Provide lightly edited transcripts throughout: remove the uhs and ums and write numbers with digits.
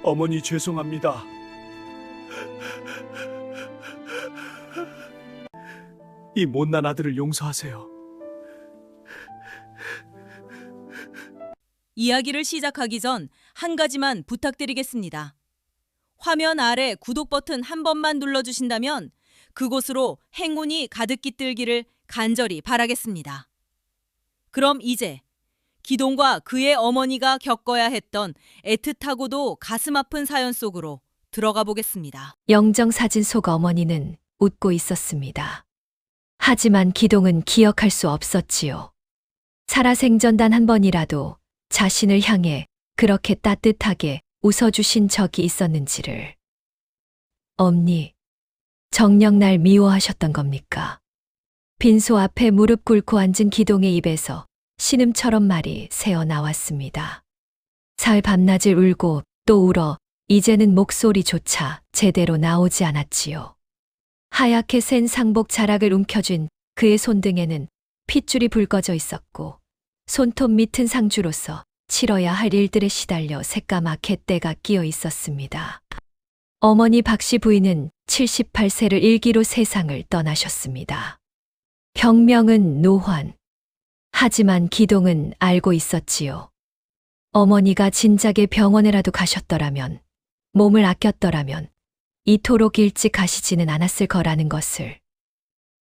어머니 죄송합니다. 이 못난 아들을 용서하세요. 이야기를 시작하기 전 한 가지만 부탁드리겠습니다. 화면 아래 구독 버튼 한 번만 눌러주신다면 그곳으로 행운이 가득 깃들기를 간절히 바라겠습니다. 그럼 이제 기동과 그의 어머니가 겪어야 했던 애틋하고도 가슴 아픈 사연 속으로 들어가 보겠습니다. 영정사진 속 어머니는 웃고 있었습니다. 하지만 기동은 기억할 수 없었지요. 살아생전 단 한 번이라도 자신을 향해 그렇게 따뜻하게 웃어주신 적이 있었는지를. 엄니, 정녕 날 미워하셨던 겁니까? 빈소 앞에 무릎 꿇고 앉은 기동의 입에서 신음처럼 말이 새어 나왔습니다. 사흘 밤낮을 울고 또 울어 이제는 목소리조차 제대로 나오지 않았지요. 하얗게 센 상복 자락을 움켜쥔 그의 손등에는 핏줄이 붉어져 있었고 손톱 밑은 상주로서 치러야 할 일들에 시달려 새까맣게 때가 끼어 있었습니다. 어머니 박씨 부인은 78세를 일기로 세상을 떠나셨습니다. 병명은 노환. 하지만 기동은 알고 있었지요. 어머니가 진작에 병원에라도 가셨더라면, 몸을 아꼈더라면 이토록 일찍 가시지는 않았을 거라는 것을.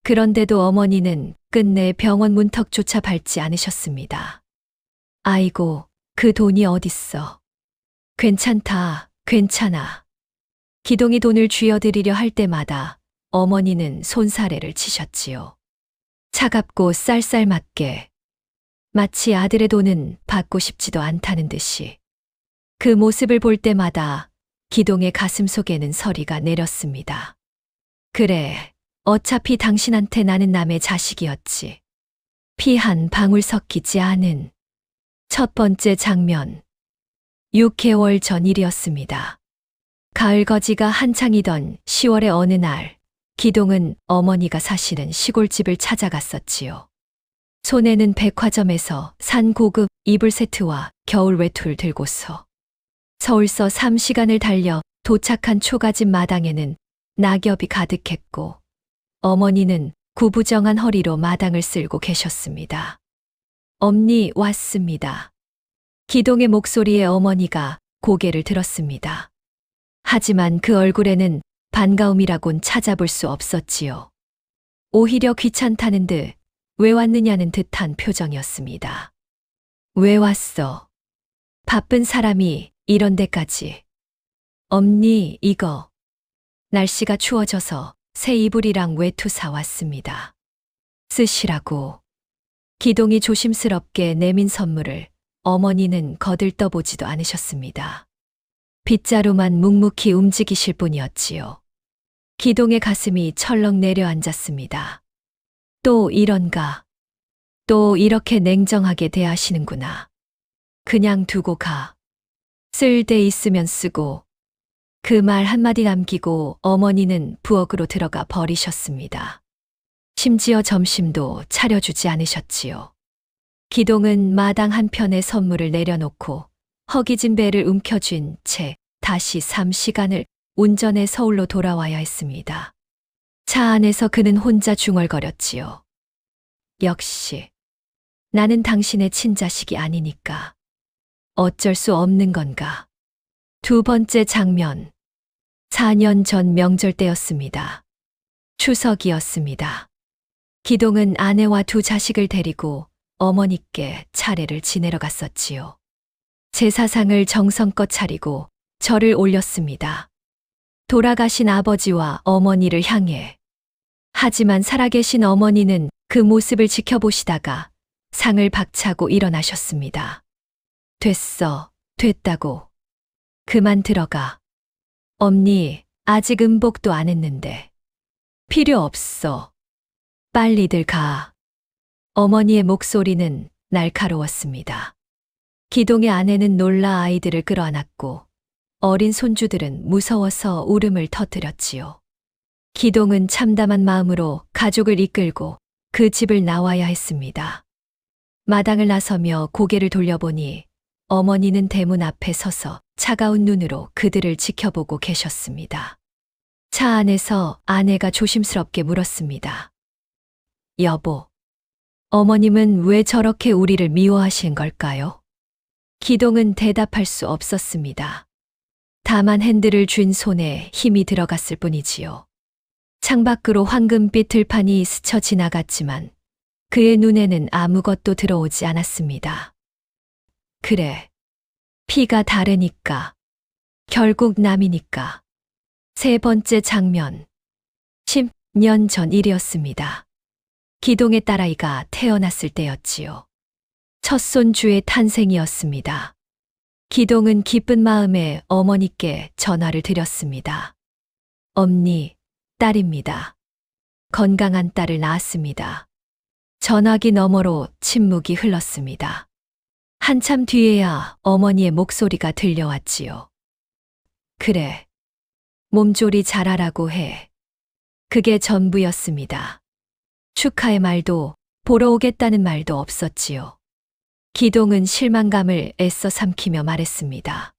그런데도 어머니는 끝내 병원 문턱조차 밟지 않으셨습니다. 아이고, 그 돈이 어딨어. 괜찮다, 괜찮아. 기동이 돈을 쥐어드리려 할 때마다 어머니는 손사래를 치셨지요. 차갑고 쌀쌀맞게. 마치 아들의 돈은 받고 싶지도 않다는 듯이. 그 모습을 볼 때마다 기동의 가슴 속에는 서리가 내렸습니다. 그래, 어차피 당신한테 나는 남의 자식이었지. 피 한 방울 섞이지 않은. 첫 번째 장면. 6개월 전 일이었습니다. 가을 거지가 한창이던 10월의 어느 날, 기동은 어머니가 사시는 시골집을 찾아갔었지요. 손에는 백화점에서 산 고급 이불 세트와 겨울 외투를 들고서 서울서 3시간을 달려 도착한 초가집 마당에는 낙엽이 가득했고 어머니는 구부정한 허리로 마당을 쓸고 계셨습니다. 엄니 왔습니다. 기동의 목소리에 어머니가 고개를 들었습니다. 하지만 그 얼굴에는 반가움이라곤 찾아볼 수 없었지요. 오히려 귀찮다는 듯 왜 왔느냐는 듯한 표정이었습니다. 왜 왔어? 바쁜 사람이 이런 데까지. 엄니, 이거. 날씨가 추워져서 새 이불이랑 외투 사왔습니다. 쓰시라고. 기동이 조심스럽게 내민 선물을 어머니는 거들떠보지도 않으셨습니다. 빗자루만 묵묵히 움직이실 뿐이었지요. 기동의 가슴이 철렁 내려앉았습니다. 또 이런가. 또 이렇게 냉정하게 대하시는구나. 그냥 두고 가. 쓸 데 있으면 쓰고. 그 말 한마디 남기고 어머니는 부엌으로 들어가 버리셨습니다. 심지어 점심도 차려주지 않으셨지요. 기동은 마당 한편에 선물을 내려놓고 허기진 배를 움켜쥔 채 다시 3시간을 운전해 서울로 돌아와야 했습니다. 차 안에서 그는 혼자 중얼거렸지요. 역시 나는 당신의 친자식이 아니니까 어쩔 수 없는 건가. 두 번째 장면. 4년 전 명절 때였습니다. 추석이었습니다. 기동은 아내와 두 자식을 데리고 어머니께 차례를 지내러 갔었지요. 제사상을 정성껏 차리고 절을 올렸습니다. 돌아가신 아버지와 어머니를 향해. 하지만 살아계신 어머니는 그 모습을 지켜보시다가 상을 박차고 일어나셨습니다. 됐어, 됐다고. 그만 들어가. 엄니, 아직 음복도 안 했는데. 필요 없어. 빨리들 가. 어머니의 목소리는 날카로웠습니다. 기동의 아내는 놀라 아이들을 끌어안았고 어린 손주들은 무서워서 울음을 터뜨렸지요. 기동은 참담한 마음으로 가족을 이끌고 그 집을 나와야 했습니다. 마당을 나서며 고개를 돌려보니 어머니는 대문 앞에 서서 차가운 눈으로 그들을 지켜보고 계셨습니다. 차 안에서 아내가 조심스럽게 물었습니다. 여보, 어머님은 왜 저렇게 우리를 미워하시는 걸까요? 기동은 대답할 수 없었습니다. 다만 핸들을 쥔 손에 힘이 들어갔을 뿐이지요. 창밖으로 황금빛 들판이 스쳐 지나갔지만 그의 눈에는 아무것도 들어오지 않았습니다. 그래, 피가 다르니까, 결국 남이니까. 세 번째 장면, 10년 전 일이었습니다. 기동의 딸아이가 태어났을 때였지요. 첫 손주의 탄생이었습니다. 기동은 기쁜 마음에 어머니께 전화를 드렸습니다. 엄니, 딸입니다. 건강한 딸을 낳았습니다. 전화기 너머로 침묵이 흘렀습니다. 한참 뒤에야 어머니의 목소리가 들려왔지요. 그래, 몸조리 잘하라고 해. 그게 전부였습니다. 축하의 말도 보러 오겠다는 말도 없었지요. 기동은 실망감을 애써 삼키며 말했습니다.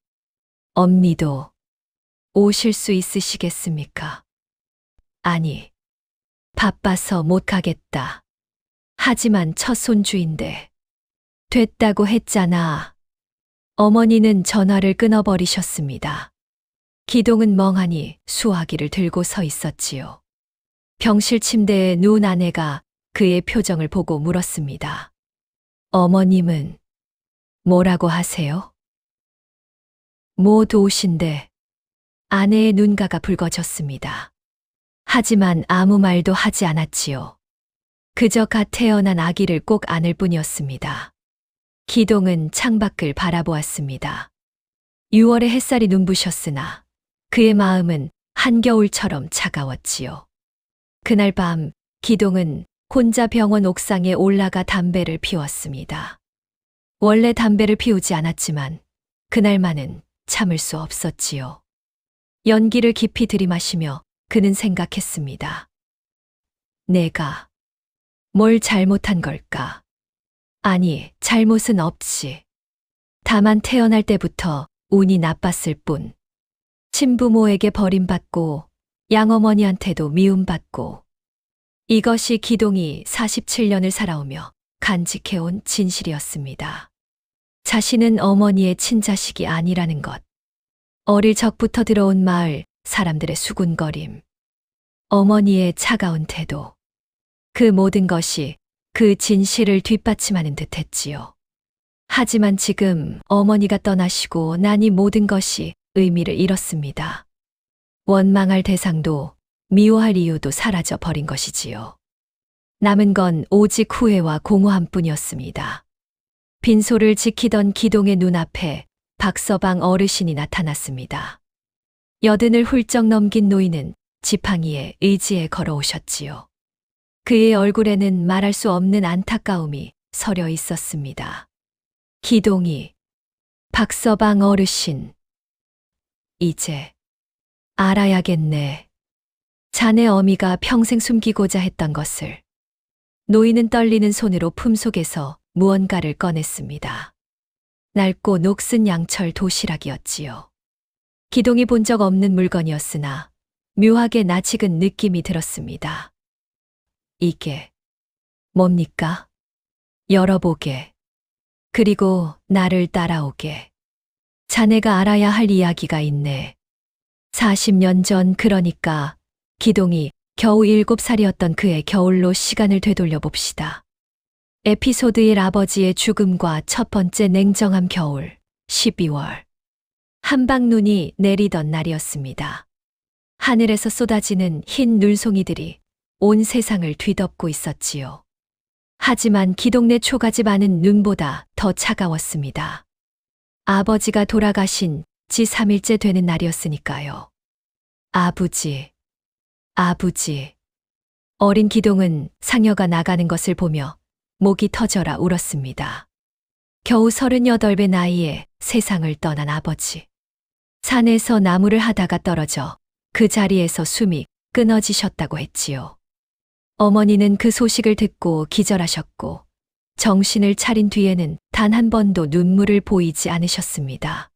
엄니도 오실 수 있으시겠습니까? 아니, 바빠서 못 가겠다. 하지만 첫 손주인데. 됐다고 했잖아. 어머니는 전화를 끊어버리셨습니다. 기동은 멍하니 수화기를 들고 서 있었지요. 병실 침대에 누운 아내가 그의 표정을 보고 물었습니다. 어머님은 뭐라고 하세요? 못 오신대. 아내의 눈가가 붉어졌습니다. 하지만 아무 말도 하지 않았지요. 그저 갓 태어난 아기를 꼭 안을 뿐이었습니다. 기동은 창밖을 바라보았습니다. 6월의 햇살이 눈부셨으나 그의 마음은 한겨울처럼 차가웠지요. 그날 밤 기동은 혼자 병원 옥상에 올라가 담배를 피웠습니다. 원래 담배를 피우지 않았지만 그날만은 참을 수 없었지요. 연기를 깊이 들이마시며 그는 생각했습니다. 내가 뭘 잘못한 걸까? 아니, 잘못은 없지. 다만 태어날 때부터 운이 나빴을 뿐. 친부모에게 버림받고 양어머니한테도 미움받고 이것이 기동이 47년을 살아오며 간직해온 진실이었습니다. 자신은 어머니의 친자식이 아니라는 것. 어릴 적부터 들어온 마을 사람들의 수군거림. 어머니의 차가운 태도. 그 모든 것이 그 진실을 뒷받침하는 듯 했지요. 하지만 지금 어머니가 떠나시고 나니 모든 것이 의미를 잃었습니다. 원망할 대상도 미워할 이유도 사라져 버린 것이지요. 남은 건 오직 후회와 공허함 뿐이었습니다. 빈소를 지키던 기동의 눈앞에 박서방 어르신이 나타났습니다. 여든을 훌쩍 넘긴 노인은 지팡이에 의지에 걸어오셨지요. 그의 얼굴에는 말할 수 없는 안타까움이 서려 있었습니다. 기동이, 박서방 어르신, 이제 알아야겠네. 자네 어미가 평생 숨기고자 했던 것을. 노인은 떨리는 손으로 품속에서 무언가를 꺼냈습니다. 낡고 녹슨 양철 도시락이었지요. 기동이 본 적 없는 물건이었으나 묘하게 낯익은 느낌이 들었습니다. 이게 뭡니까? 열어보게. 그리고 나를 따라오게. 자네가 알아야 할 이야기가 있네. 40년 전, 그러니까 기동이 겨우 7살이었던 그의 겨울로 시간을 되돌려 봅시다. 에피소드 1, 아버지의 죽음과 첫 번째 냉정함. 겨울 12월. 한방눈이 내리던 날이었습니다. 하늘에서 쏟아지는 흰 눈송이들이 온 세상을 뒤덮고 있었지요. 하지만 기동네 초가집 안은 눈보다 더 차가웠습니다. 아버지가 돌아가신 지 3일째 되는 날이었으니까요. 아버지, 아버지. 어린 기동은 상여가 나가는 것을 보며 목이 터져라 울었습니다. 겨우 38의 나이에 세상을 떠난 아버지. 산에서 나무를 하다가 떨어져 그 자리에서 숨이 끊어지셨다고 했지요. 어머니는 그 소식을 듣고 기절하셨고 정신을 차린 뒤에는 단 한 번도 눈물을 보이지 않으셨습니다.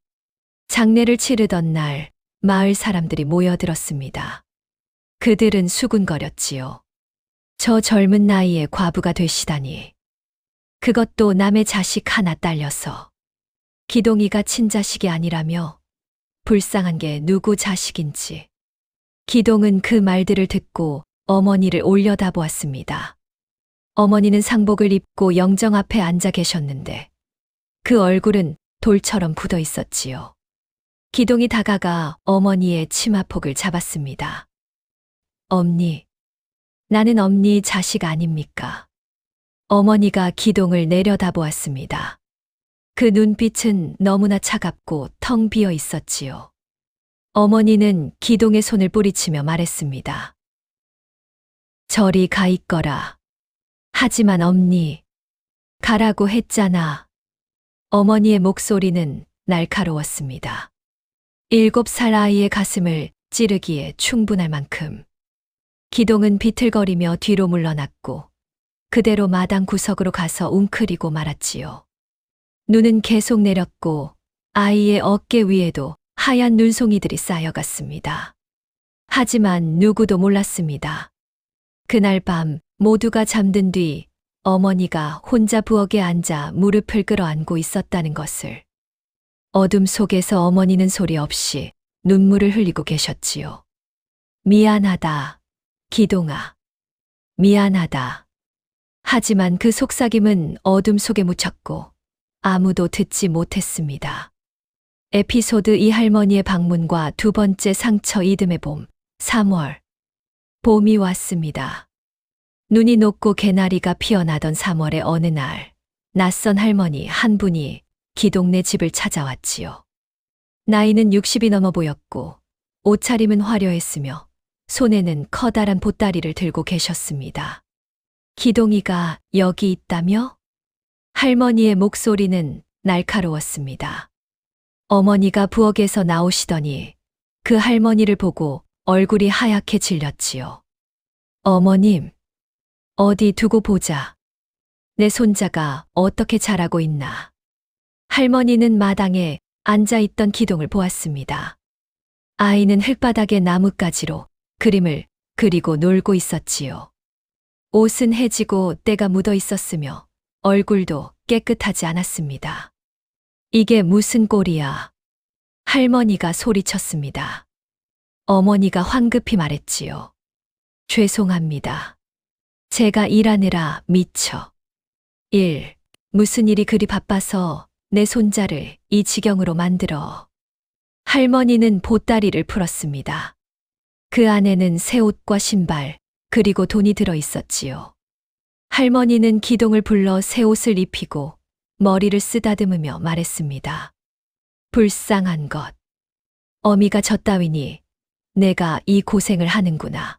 장례를 치르던 날 마을 사람들이 모여들었습니다. 그들은 수군거렸지요. 저 젊은 나이에 과부가 되시다니. 그것도 남의 자식 하나 딸려서. 기동이가 친자식이 아니라며 불쌍한 게 누구 자식인지. 기동은 그 말들을 듣고 어머니를 올려다보았습니다. 어머니는 상복을 입고 영정 앞에 앉아 계셨는데 그 얼굴은 돌처럼 굳어 있었지요. 기동이 다가가 어머니의 치마폭을 잡았습니다. 엄니, 나는 엄니 자식 아닙니까? 어머니가 기동을 내려다보았습니다. 그 눈빛은 너무나 차갑고 텅 비어 있었지요. 어머니는 기동의 손을 뿌리치며 말했습니다. 저리 가 있거라. 하지만 엄니, 가라고 했잖아. 어머니의 목소리는 날카로웠습니다. 7살 아이의 가슴을 찌르기에 충분할 만큼. 기동은 비틀거리며 뒤로 물러났고 그대로 마당 구석으로 가서 웅크리고 말았지요. 눈은 계속 내렸고 아이의 어깨 위에도 하얀 눈송이들이 쌓여갔습니다. 하지만 누구도 몰랐습니다. 그날 밤 모두가 잠든 뒤 어머니가 혼자 부엌에 앉아 무릎을 끌어안고 있었다는 것을. 어둠 속에서 어머니는 소리 없이 눈물을 흘리고 계셨지요. 미안하다, 기동아. 미안하다. 하지만 그 속삭임은 어둠 속에 묻혔고 아무도 듣지 못했습니다. 에피소드 2 할머니의 방문과 두 번째 상처 이듬해 봄, 3월. 봄이 왔습니다. 눈이 녹고 개나리가 피어나던 3월의 어느 날, 낯선 할머니 한 분이 기동네 집을 찾아왔지요. 나이는 60이 넘어 보였고 옷차림은 화려했으며 손에는 커다란 보따리를 들고 계셨습니다. 기동이가 여기 있다며? 할머니의 목소리는 날카로웠습니다. 어머니가 부엌에서 나오시더니 그 할머니를 보고 얼굴이 하얗게 질렸지요. 어머님, 어디 두고 보자. 내 손자가 어떻게 자라고 있나. 할머니는 마당에 앉아있던 기동을 보았습니다. 아이는 흙바닥에 나뭇가지로 그림을 그리고 놀고 있었지요. 옷은 해지고 때가 묻어 있었으며 얼굴도 깨끗하지 않았습니다. 이게 무슨 꼴이야? 할머니가 소리쳤습니다. 어머니가 황급히 말했지요. 죄송합니다. 제가 일하느라 미쳐. 무슨 일이 그리 바빠서 내 손자를 이 지경으로 만들어. 할머니는 보따리를 풀었습니다. 그 안에는 새 옷과 신발, 그리고 돈이 들어 있었지요. 할머니는 기동을 불러 새 옷을 입히고 머리를 쓰다듬으며 말했습니다. 불쌍한 것. 어미가 졌다위니 내가 이 고생을 하는구나.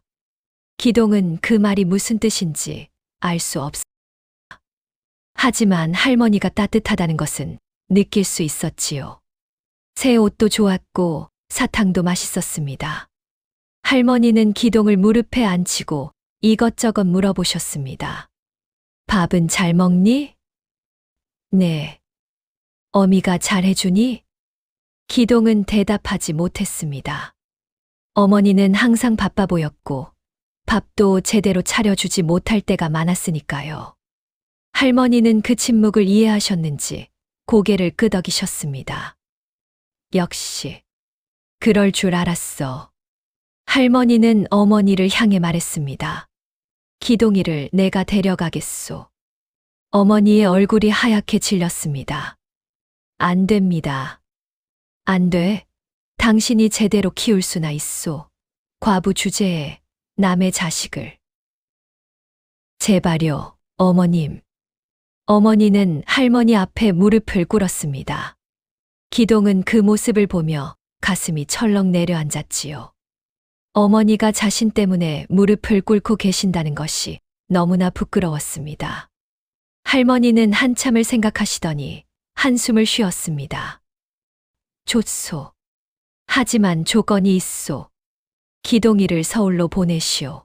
기동은 그 말이 무슨 뜻인지 알 수 없었다. 하지만 할머니가 따뜻하다는 것은 느낄 수 있었지요. 새 옷도 좋았고 사탕도 맛있었습니다. 할머니는 기동을 무릎에 앉히고 이것저것 물어보셨습니다. 밥은 잘 먹니? 네. 어미가 잘해주니? 기동은 대답하지 못했습니다. 어머니는 항상 바빠 보였고 밥도 제대로 차려주지 못할 때가 많았으니까요. 할머니는 그 침묵을 이해하셨는지 고개를 끄덕이셨습니다. 역시 그럴 줄 알았어. 할머니는 어머니를 향해 말했습니다. 기동이를 내가 데려가겠소. 어머니의 얼굴이 하얗게 질렸습니다. 안 됩니다. 안 돼. 당신이 제대로 키울 수나 있소. 과부 주제에 남의 자식을. 제발요, 어머님. 어머니는 할머니 앞에 무릎을 꿇었습니다. 기동은 그 모습을 보며 가슴이 철렁 내려앉았지요. 어머니가 자신 때문에 무릎을 꿇고 계신다는 것이 너무나 부끄러웠습니다. 할머니는 한참을 생각하시더니 한숨을 쉬었습니다. 좋소. 하지만 조건이 있소. 기동이를 서울로 보내시오.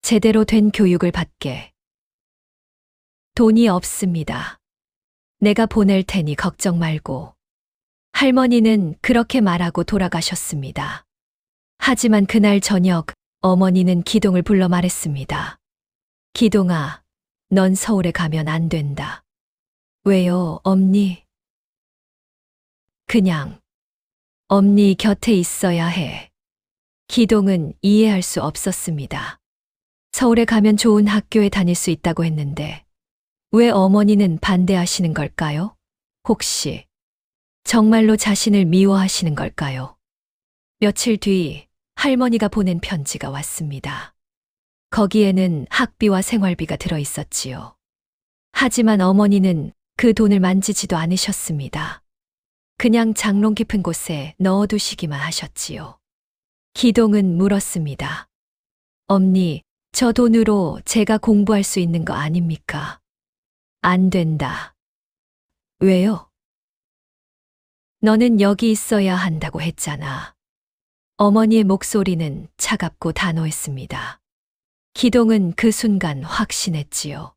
제대로 된 교육을 받게. 돈이 없습니다. 내가 보낼 테니 걱정 말고. 할머니는 그렇게 말하고 돌아가셨습니다. 하지만 그날 저녁 어머니는 기동을 불러 말했습니다. 기동아, 넌 서울에 가면 안 된다. 왜요, 엄니? 그냥 엄니 곁에 있어야 해. 기동은 이해할 수 없었습니다. 서울에 가면 좋은 학교에 다닐 수 있다고 했는데 왜 어머니는 반대하시는 걸까요? 혹시 정말로 자신을 미워하시는 걸까요? 며칠 뒤 할머니가 보낸 편지가 왔습니다. 거기에는 학비와 생활비가 들어 있었지요. 하지만 어머니는 그 돈을 만지지도 않으셨습니다. 그냥 장롱 깊은 곳에 넣어두시기만 하셨지요. 기동은 물었습니다. 엄니, 저 돈으로 제가 공부할 수 있는 거 아닙니까? 안 된다. 왜요? 너는 여기 있어야 한다고 했잖아. 어머니의 목소리는 차갑고 단호했습니다. 기동은 그 순간 확신했지요.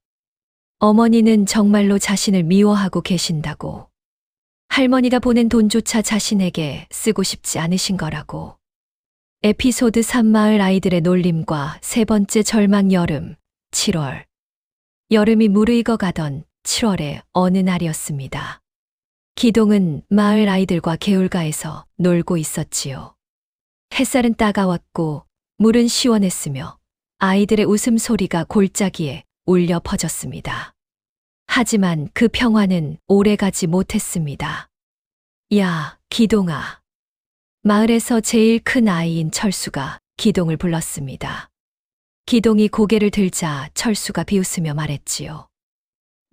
어머니는 정말로 자신을 미워하고 계신다고. 할머니가 보낸 돈조차 자신에게 쓰고 싶지 않으신 거라고. 에피소드 3 마을 아이들의 놀림과 세 번째 절망 여름, 7월. 여름이 무르익어 가던 7월의 어느 날이었습니다. 기동은 마을 아이들과 개울가에서 놀고 있었지요. 햇살은 따가웠고 물은 시원했으며 아이들의 웃음소리가 골짜기에 울려 퍼졌습니다. 하지만 그 평화는 오래가지 못했습니다. 야, 기동아. 마을에서 제일 큰 아이인 철수가 기동을 불렀습니다. 기동이 고개를 들자 철수가 비웃으며 말했지요.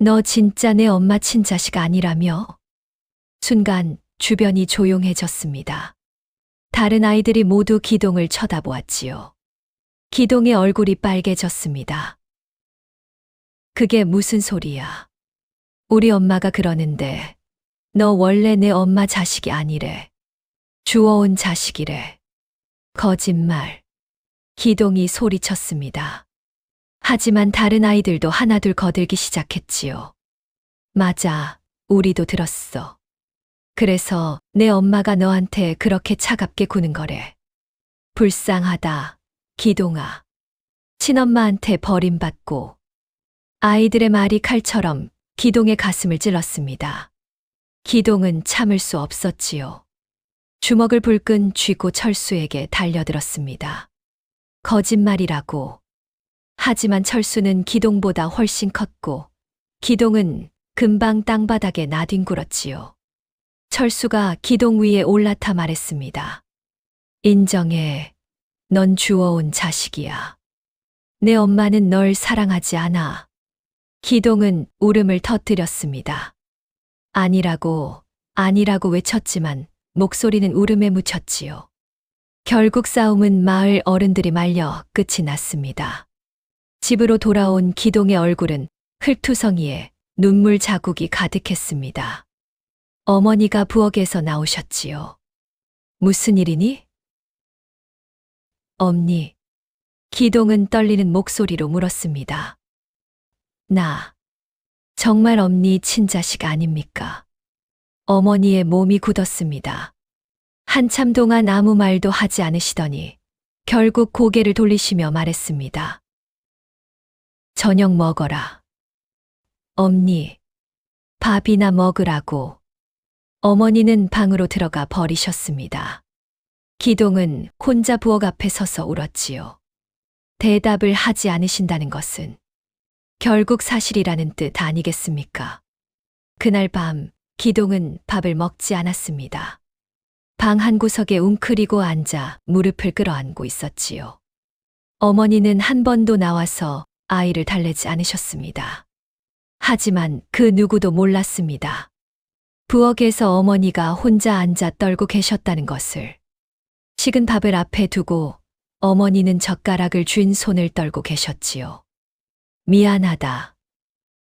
너 진짜 내 엄마 친자식 아니라며? 순간 주변이 조용해졌습니다. 다른 아이들이 모두 기동을 쳐다보았지요. 기동의 얼굴이 빨개졌습니다. 그게 무슨 소리야? 우리 엄마가 그러는데 너 원래 내 엄마 자식이 아니래. 주워온 자식이래. 거짓말. 기동이 소리쳤습니다. 하지만 다른 아이들도 하나둘 거들기 시작했지요. 맞아, 우리도 들었어. 그래서 내 엄마가 너한테 그렇게 차갑게 구는 거래. 불쌍하다, 기동아. 친엄마한테 버림받고. 아이들의 말이 칼처럼 기동의 가슴을 찔렀습니다. 기동은 참을 수 없었지요. 주먹을 불끈 쥐고 철수에게 달려들었습니다. 거짓말이라고. 하지만 철수는 기동보다 훨씬 컸고 기동은 금방 땅바닥에 나뒹굴었지요. 철수가 기동 위에 올라타 말했습니다. 인정해. 넌 주워온 자식이야. 내 엄마는 널 사랑하지 않아. 기동은 울음을 터뜨렸습니다. 아니라고 외쳤지만 목소리는 울음에 묻혔지요. 결국 싸움은 마을 어른들이 말려 끝이 났습니다. 집으로 돌아온 기동의 얼굴은 흙투성이에 눈물 자국이 가득했습니다. 어머니가 부엌에서 나오셨지요. 무슨 일이니? 엄니. 기동은 떨리는 목소리로 물었습니다. 나 정말 엄니 친자식 아닙니까? 어머니의 몸이 굳었습니다. 한참 동안 아무 말도 하지 않으시더니 결국 고개를 돌리시며 말했습니다. 저녁 먹어라. 엄니, 밥이나 먹으라고. 어머니는 방으로 들어가 버리셨습니다. 기동은 혼자 부엌 앞에 서서 울었지요. 대답을 하지 않으신다는 것은 결국 사실이라는 뜻 아니겠습니까? 그날 밤 기동은 밥을 먹지 않았습니다. 방 한 구석에 웅크리고 앉아 무릎을 끌어안고 있었지요. 어머니는 한 번도 나와서 아이를 달래지 않으셨습니다. 하지만 그 누구도 몰랐습니다. 부엌에서 어머니가 혼자 앉아 떨고 계셨다는 것을. 식은 밥을 앞에 두고 어머니는 젓가락을 쥔 손을 떨고 계셨지요. 미안하다.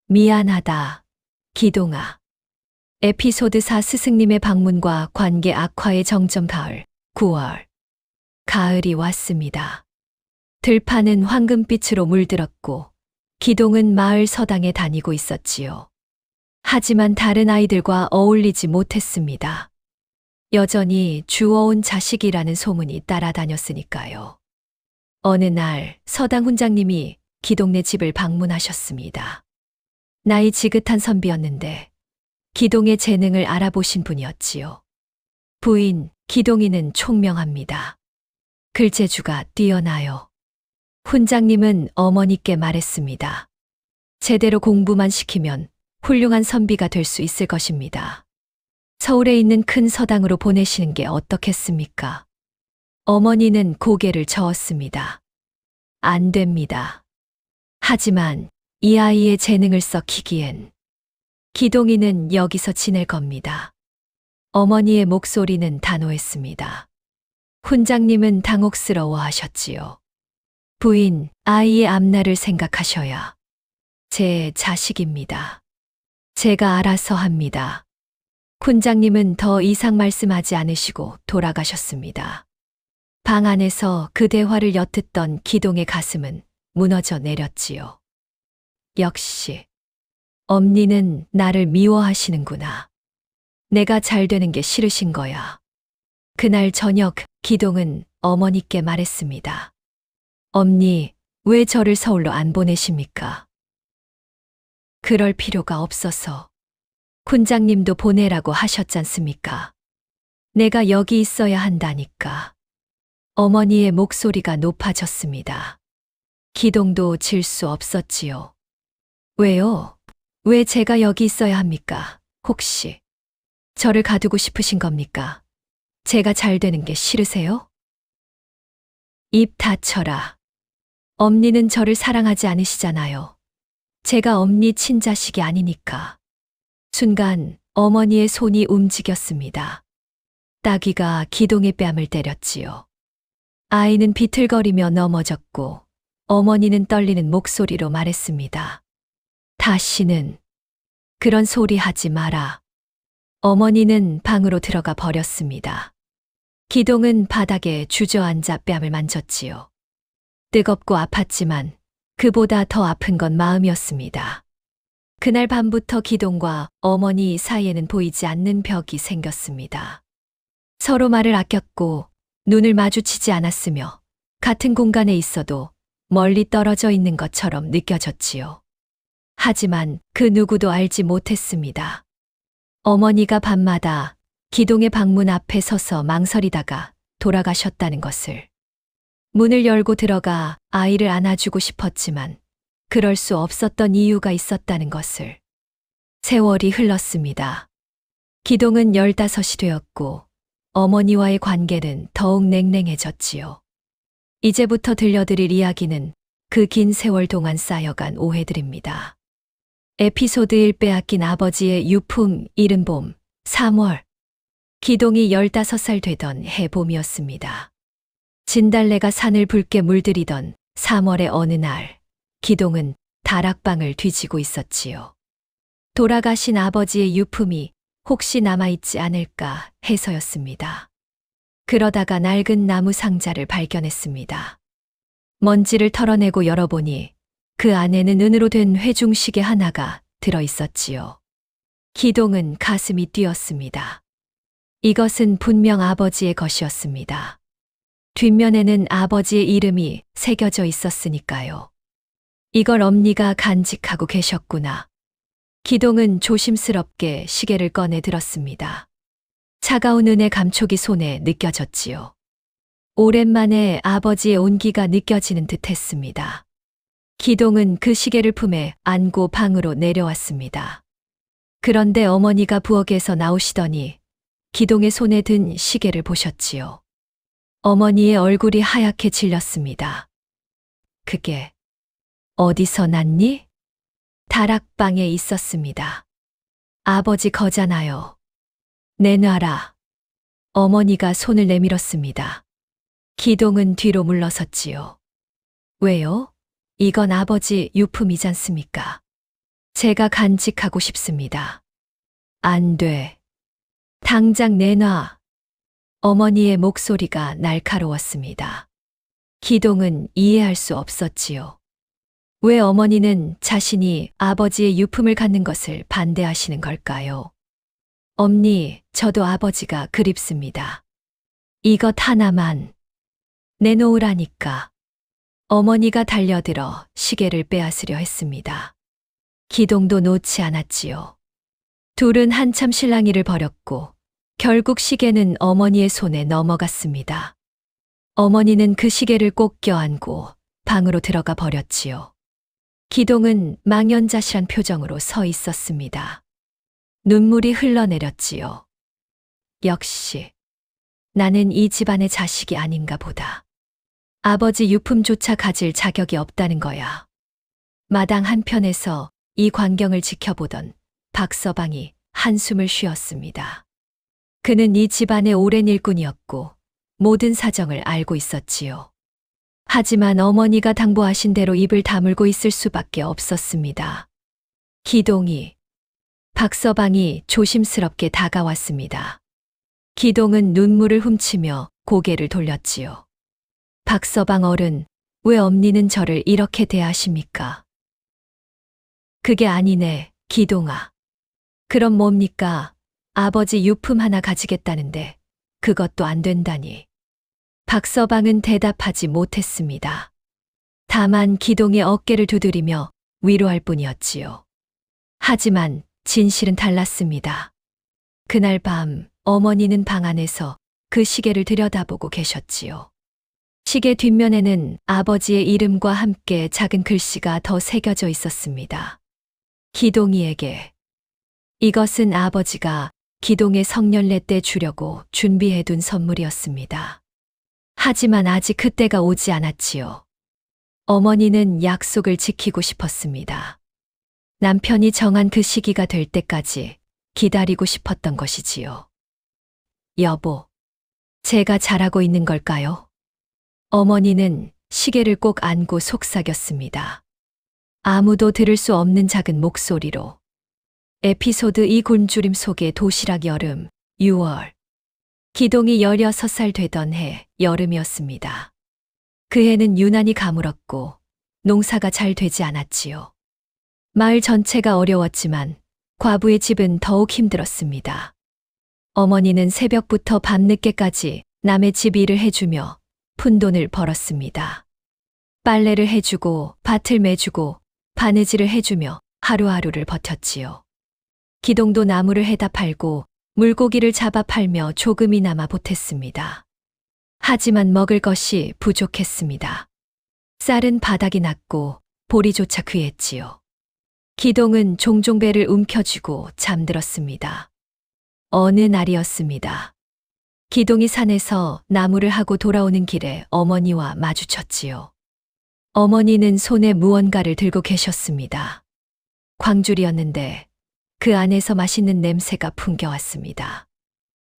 미안하다. 기동아. 에피소드 4 스승님의 방문과 관계 악화의 정점 가을, 9월. 가을이 왔습니다. 들판은 황금빛으로 물들었고 기동은 마을 서당에 다니고 있었지요. 하지만 다른 아이들과 어울리지 못했습니다. 여전히 주워온 자식이라는 소문이 따라다녔으니까요. 어느 날 서당 훈장님이 기동네 집을 방문하셨습니다. 나이 지긋한 선비였는데 기동의 재능을 알아보신 분이었지요. 부인 기동이는 총명합니다. 글재주가 뛰어나요. 훈장님은 어머니께 말했습니다. 제대로 공부만 시키면 훌륭한 선비가 될 수 있을 것입니다. 서울에 있는 큰 서당으로 보내시는 게 어떻겠습니까? 어머니는 고개를 저었습니다. 안 됩니다. 하지만 이 아이의 재능을 썩히기엔 기동이는 여기서 지낼 겁니다. 어머니의 목소리는 단호했습니다. 훈장님은 당혹스러워 하셨지요. 부인, 아이의 앞날을 생각하셔야. 제 자식입니다. 제가 알아서 합니다. 훈장님은 더 이상 말씀하지 않으시고 돌아가셨습니다. 방 안에서 그 대화를 엿듣던 기동의 가슴은 무너져 내렸지요. 역시 엄니는 나를 미워하시는구나. 내가 잘 되는 게 싫으신 거야. 그날 저녁 기동은 어머니께 말했습니다. 엄니, 왜 저를 서울로 안 보내십니까? 그럴 필요가 없어서. 훈장님도 보내라고 하셨잖습니까? 내가 여기 있어야 한다니까. 어머니의 목소리가 높아졌습니다. 기동도 질 수 없었지요. 왜요? 왜 제가 여기 있어야 합니까? 혹시 저를 가두고 싶으신 겁니까? 제가 잘 되는 게 싫으세요? 입 닫혀라. 엄니는 저를 사랑하지 않으시잖아요. 제가 엄니 친자식이 아니니까. 순간 어머니의 손이 움직였습니다. 따귀가 기동의 뺨을 때렸지요. 아이는 비틀거리며 넘어졌고 어머니는 떨리는 목소리로 말했습니다. 다시는 그런 소리 하지 마라. 어머니는 방으로 들어가 버렸습니다. 기동은 바닥에 주저앉아 뺨을 만졌지요. 뜨겁고 아팠지만 그보다 더 아픈 건 마음이었습니다. 그날 밤부터 기동과 어머니 사이에는 보이지 않는 벽이 생겼습니다. 서로 말을 아꼈고 눈을 마주치지 않았으며 같은 공간에 있어도 멀리 떨어져 있는 것처럼 느껴졌지요. 하지만 그 누구도 알지 못했습니다. 어머니가 밤마다 기동의 방문 앞에 서서 망설이다가 돌아가셨다는 것을. 문을 열고 들어가 아이를 안아주고 싶었지만 그럴 수 없었던 이유가 있었다는 것을. 세월이 흘렀습니다. 기동은 15이 되었고 어머니와의 관계는 더욱 냉랭해졌지요. 이제부터 들려드릴 이야기는 그 긴 세월 동안 쌓여간 오해들입니다. 에피소드 1 빼앗긴 아버지의 유품 이른 봄 3월. 기동이 15살 되던 해봄이었습니다. 진달래가 산을 붉게 물들이던 3월의 어느 날, 기동은 다락방을 뒤지고 있었지요. 돌아가신 아버지의 유품이 혹시 남아있지 않을까 해서였습니다. 그러다가 낡은 나무 상자를 발견했습니다. 먼지를 털어내고 열어보니 그 안에는 은으로 된 회중시계 하나가 들어있었지요. 기동은 가슴이 뛰었습니다. 이것은 분명 아버지의 것이었습니다. 뒷면에는 아버지의 이름이 새겨져 있었으니까요. 이걸 엄니가 간직하고 계셨구나. 기동은 조심스럽게 시계를 꺼내 들었습니다. 차가운 은의 감촉이 손에 느껴졌지요. 오랜만에 아버지의 온기가 느껴지는 듯 했습니다. 기동은 그 시계를 품에 안고 방으로 내려왔습니다. 그런데 어머니가 부엌에서 나오시더니 기동의 손에 든 시계를 보셨지요. 어머니의 얼굴이 하얗게 질렸습니다. 그게 어디서 났니? 다락방에 있었습니다. 아버지 거잖아요. 내놔라. 어머니가 손을 내밀었습니다. 기동은 뒤로 물러섰지요. 왜요? 이건 아버지 유품이잖습니까? 제가 간직하고 싶습니다. 안 돼. 당장 내놔. 어머니의 목소리가 날카로웠습니다. 기동은 이해할 수 없었지요. 왜 어머니는 자신이 아버지의 유품을 갖는 것을 반대하시는 걸까요? 엄니, 저도 아버지가 그립습니다. 이것 하나만 내놓으라니까. 어머니가 달려들어 시계를 빼앗으려 했습니다. 기동도 놓지 않았지요. 둘은 한참 실랑이를 벌였고 결국 시계는 어머니의 손에 넘어갔습니다. 어머니는 그 시계를 꼭 껴안고 방으로 들어가 버렸지요. 기동은 망연자실한 표정으로 서 있었습니다. 눈물이 흘러내렸지요. 역시 나는 이 집안의 자식이 아닌가 보다. 아버지 유품조차 가질 자격이 없다는 거야. 마당 한편에서 이 광경을 지켜보던 박서방이 한숨을 쉬었습니다. 그는 이 집안의 오랜 일꾼이었고 모든 사정을 알고 있었지요. 하지만 어머니가 당부하신 대로 입을 다물고 있을 수밖에 없었습니다. 기동이, 박서방이 조심스럽게 다가왔습니다. 기동은 눈물을 훔치며 고개를 돌렸지요. 박서방 어른, 왜 엄니는 저를 이렇게 대하십니까? 그게 아니네, 기동아. 그럼 뭡니까? 아버지 유품 하나 가지겠다는데 그것도 안 된다니. 박서방은 대답하지 못했습니다. 다만 기동의 어깨를 두드리며 위로할 뿐이었지요. 하지만 진실은 달랐습니다. 그날 밤 어머니는 방 안에서 그 시계를 들여다보고 계셨지요. 시계 뒷면에는 아버지의 이름과 함께 작은 글씨가 더 새겨져 있었습니다. 기동이에게. 이것은 아버지가 기동의 성년례 때 주려고 준비해둔 선물이었습니다. 하지만 아직 그때가 오지 않았지요. 어머니는 약속을 지키고 싶었습니다. 남편이 정한 그 시기가 될 때까지 기다리고 싶었던 것이지요. 여보, 제가 잘하고 있는 걸까요? 어머니는 시계를 꼭 안고 속삭였습니다. 아무도 들을 수 없는 작은 목소리로. 에피소드 2 굶주림 속의 도시락 여름, 6월. 기동이 16살 되던 해 여름이었습니다. 그 해는 유난히 가물었고 농사가 잘 되지 않았지요. 마을 전체가 어려웠지만 과부의 집은 더욱 힘들었습니다. 어머니는 새벽부터 밤늦게까지 남의 집 일을 해주며 푼돈을 벌었습니다. 빨래를 해주고 밭을 매주고 바느질을 해주며 하루하루를 버텼지요. 기동도 나무를 해다 팔고 물고기를 잡아 팔며 조금이나마 보탰습니다. 하지만 먹을 것이 부족했습니다. 쌀은 바닥이 났고 보리조차 귀했지요. 기동은 종종 배를 움켜쥐고 잠들었습니다. 어느 날이었습니다. 기동이 산에서 나무를 하고 돌아오는 길에 어머니와 마주쳤지요. 어머니는 손에 무언가를 들고 계셨습니다. 광줄이었는데 그 안에서 맛있는 냄새가 풍겨왔습니다.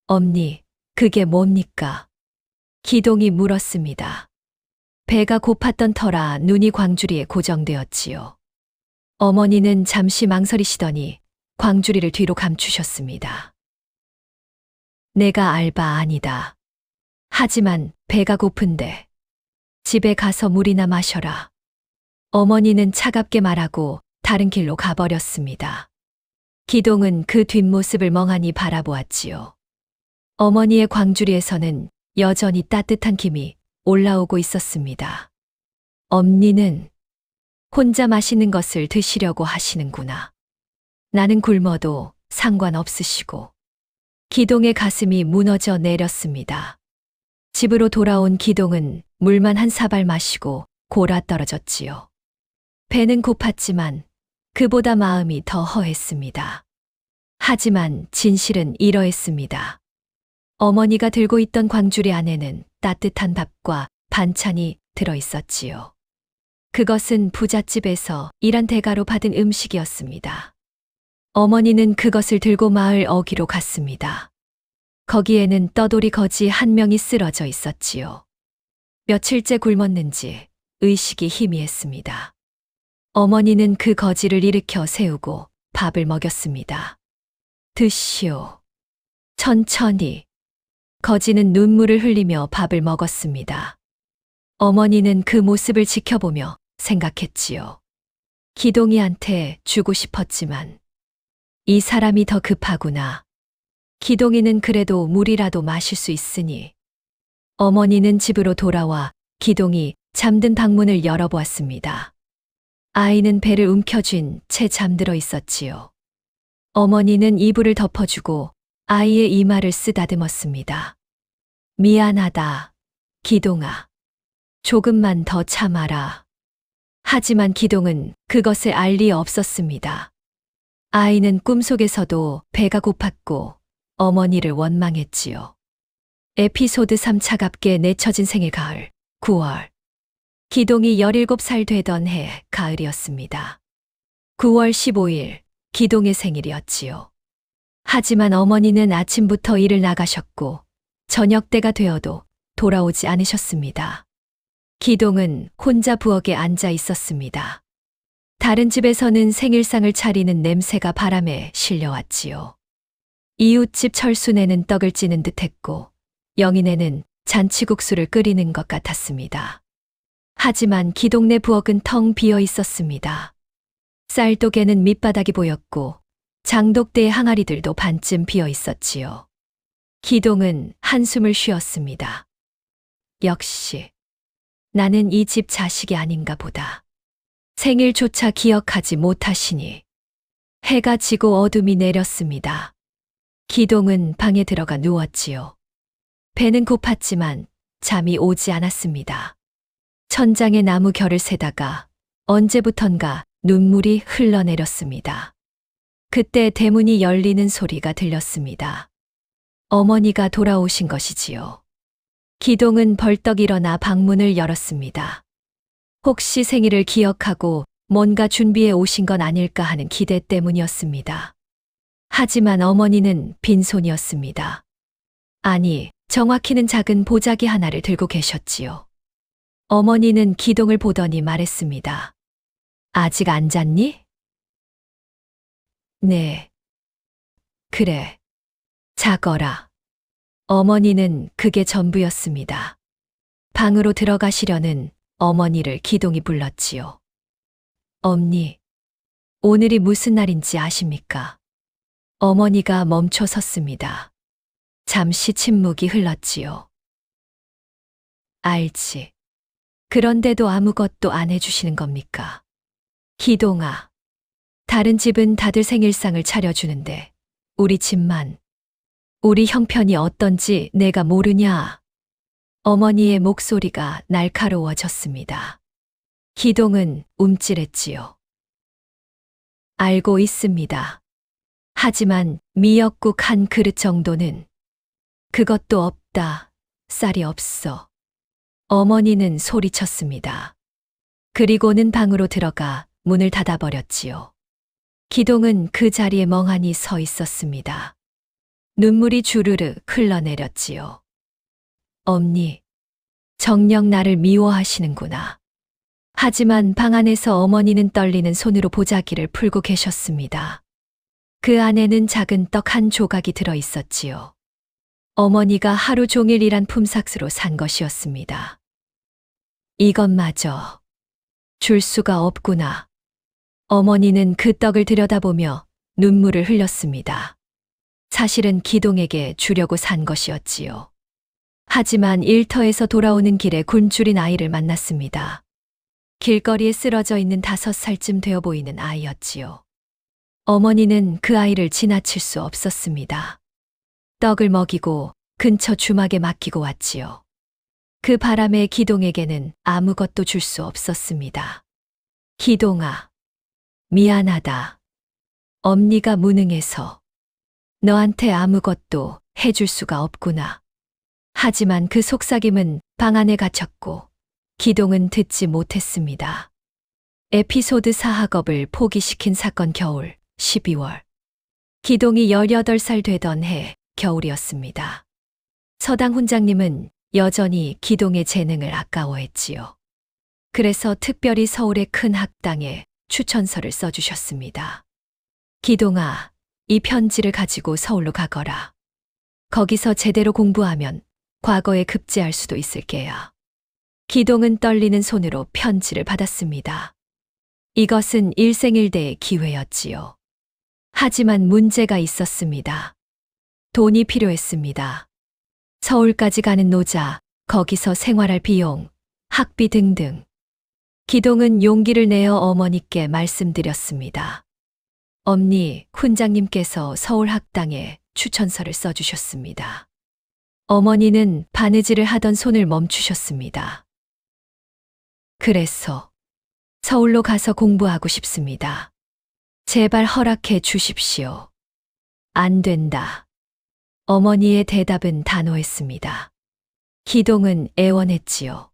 엄니, 그게 뭡니까? 기동이 물었습니다. 배가 고팠던 터라 눈이 광주리에 고정되었지요. 어머니는 잠시 망설이시더니 광주리를 뒤로 감추셨습니다. 내가 알바 아니다. 하지만 배가 고픈데 집에 가서 물이나 마셔라. 어머니는 차갑게 말하고 다른 길로 가버렸습니다. 기동은 그 뒷모습을 멍하니 바라보았지요. 어머니의 광주리에서는 여전히 따뜻한 김이 올라오고 있었습니다. 엄니는 혼자 맛있는 것을 드시려고 하시는구나. 나는 굶어도 상관없으시고. 기동의 가슴이 무너져 내렸습니다. 집으로 돌아온 기동은 물만 한 사발 마시고 골아 떨어졌지요. 배는 고팠지만 그보다 마음이 더 허했습니다. 하지만 진실은 이러했습니다. 어머니가 들고 있던 광주리 안에는 따뜻한 밥과 반찬이 들어 있었지요. 그것은 부잣집에서 일한 대가로 받은 음식이었습니다. 어머니는 그것을 들고 마을 어귀로 갔습니다. 거기에는 떠돌이 거지 한 명이 쓰러져 있었지요. 며칠째 굶었는지 의식이 희미했습니다. 어머니는 그 거지를 일으켜 세우고 밥을 먹였습니다. 드시오. 천천히. 거지는 눈물을 흘리며 밥을 먹었습니다. 어머니는 그 모습을 지켜보며 생각했지요. 기동이한테 주고 싶었지만 이 사람이 더 급하구나. 기동이는 그래도 물이라도 마실 수 있으니. 어머니는 집으로 돌아와 기동이 잠든 방문을 열어보았습니다. 아이는 배를 움켜쥔 채 잠들어 있었지요. 어머니는 이불을 덮어주고 아이의 이마를 쓰다듬었습니다. 미안하다, 기동아. 조금만 더 참아라. 하지만 기동은 그것을 알 리 없었습니다. 아이는 꿈속에서도 배가 고팠고 어머니를 원망했지요. 에피소드 3 차갑게 내쳐진 생일 가을 9월. 기동이 17살 되던 해 가을이었습니다. 9월 15일 기동의 생일이었지요. 하지만 어머니는 아침부터 일을 나가셨고 저녁 때가 되어도 돌아오지 않으셨습니다. 기동은 혼자 부엌에 앉아 있었습니다. 다른 집에서는 생일상을 차리는 냄새가 바람에 실려왔지요. 이웃집 철수네는 떡을 찌는 듯했고 영희네는 잔치국수를 끓이는 것 같았습니다. 하지만 기동네 부엌은 텅 비어 있었습니다. 쌀독에는 밑바닥이 보였고 장독대의 항아리들도 반쯤 비어 있었지요. 기동은 한숨을 쉬었습니다. 역시 나는 이 집 자식이 아닌가 보다. 생일조차 기억하지 못하시니. 해가 지고 어둠이 내렸습니다. 기동은 방에 들어가 누웠지요. 배는 고팠지만 잠이 오지 않았습니다. 천장에 나무 결을 세다가 언제부턴가 눈물이 흘러내렸습니다. 그때 대문이 열리는 소리가 들렸습니다. 어머니가 돌아오신 것이지요. 기동은 벌떡 일어나 방문을 열었습니다. 혹시 생일을 기억하고 뭔가 준비해 오신 건 아닐까 하는 기대 때문이었습니다. 하지만 어머니는 빈손이었습니다. 아니, 정확히는 작은 보자기 하나를 들고 계셨지요. 어머니는 기동을 보더니 말했습니다. 아직 안 잤니? 네. 그래. 자거라. 어머니는 그게 전부였습니다. 방으로 들어가시려는 어머니를 기동이 불렀지요. 엄니, 오늘이 무슨 날인지 아십니까? 어머니가 멈춰 섰습니다. 잠시 침묵이 흘렀지요. 알지. 그런데도 아무것도 안 해주시는 겁니까? 기동아, 다른 집은 다들 생일상을 차려주는데 우리 집만, 우리 형편이 어떤지 내가 모르냐? 어머니의 목소리가 날카로워졌습니다. 기동은 움찔했지요. 알고 있습니다. 하지만 미역국 한 그릇 정도는. 그것도 없다. 쌀이 없어. 어머니는 소리쳤습니다. 그리고는 방으로 들어가 문을 닫아버렸지요. 기동은 그 자리에 멍하니 서 있었습니다. 눈물이 주르르 흘러내렸지요. 엄니, 정녕 나를 미워하시는구나. 하지만 방 안에서 어머니는 떨리는 손으로 보자기를 풀고 계셨습니다. 그 안에는 작은 떡 한 조각이 들어 있었지요. 어머니가 하루 종일 일한 품삯으로 산 것이었습니다. 이것마저 줄 수가 없구나. 어머니는 그 떡을 들여다보며 눈물을 흘렸습니다. 사실은 기동에게 주려고 산 것이었지요. 하지만 일터에서 돌아오는 길에 굶주린 아이를 만났습니다. 길거리에 쓰러져 있는 5살쯤 되어 보이는 아이였지요. 어머니는 그 아이를 지나칠 수 없었습니다. 떡을 먹이고 근처 주막에 맡기고 왔지요. 그 바람에 기동에게는 아무것도 줄 수 없었습니다. 기동아, 미안하다. 엄니가 무능해서 너한테 아무것도 해줄 수가 없구나. 하지만 그 속삭임은 방 안에 갇혔고 기동은 듣지 못했습니다. 에피소드 4 학업을 포기시킨 사건 겨울 12월. 기동이 18살 되던 해 겨울이었습니다. 서당 훈장님은 여전히 기동의 재능을 아까워했지요. 그래서 특별히 서울의 큰 학당에 추천서를 써주셨습니다. 기동아, 이 편지를 가지고 서울로 가거라. 거기서 제대로 공부하면 과거에 급제할 수도 있을 게야. 기동은 떨리는 손으로 편지를 받았습니다. 이것은 일생일대의 기회였지요. 하지만 문제가 있었습니다. 돈이 필요했습니다. 서울까지 가는 노자, 거기서 생활할 비용, 학비 등등. 기동은 용기를 내어 어머니께 말씀드렸습니다. 엄니, 훈장님께서 서울학당에 추천서를 써주셨습니다. 어머니는 바느질을 하던 손을 멈추셨습니다. 그래서 서울로 가서 공부하고 싶습니다. 제발 허락해 주십시오. 안 된다. 어머니의 대답은 단호했습니다. 기동은 애원했지요.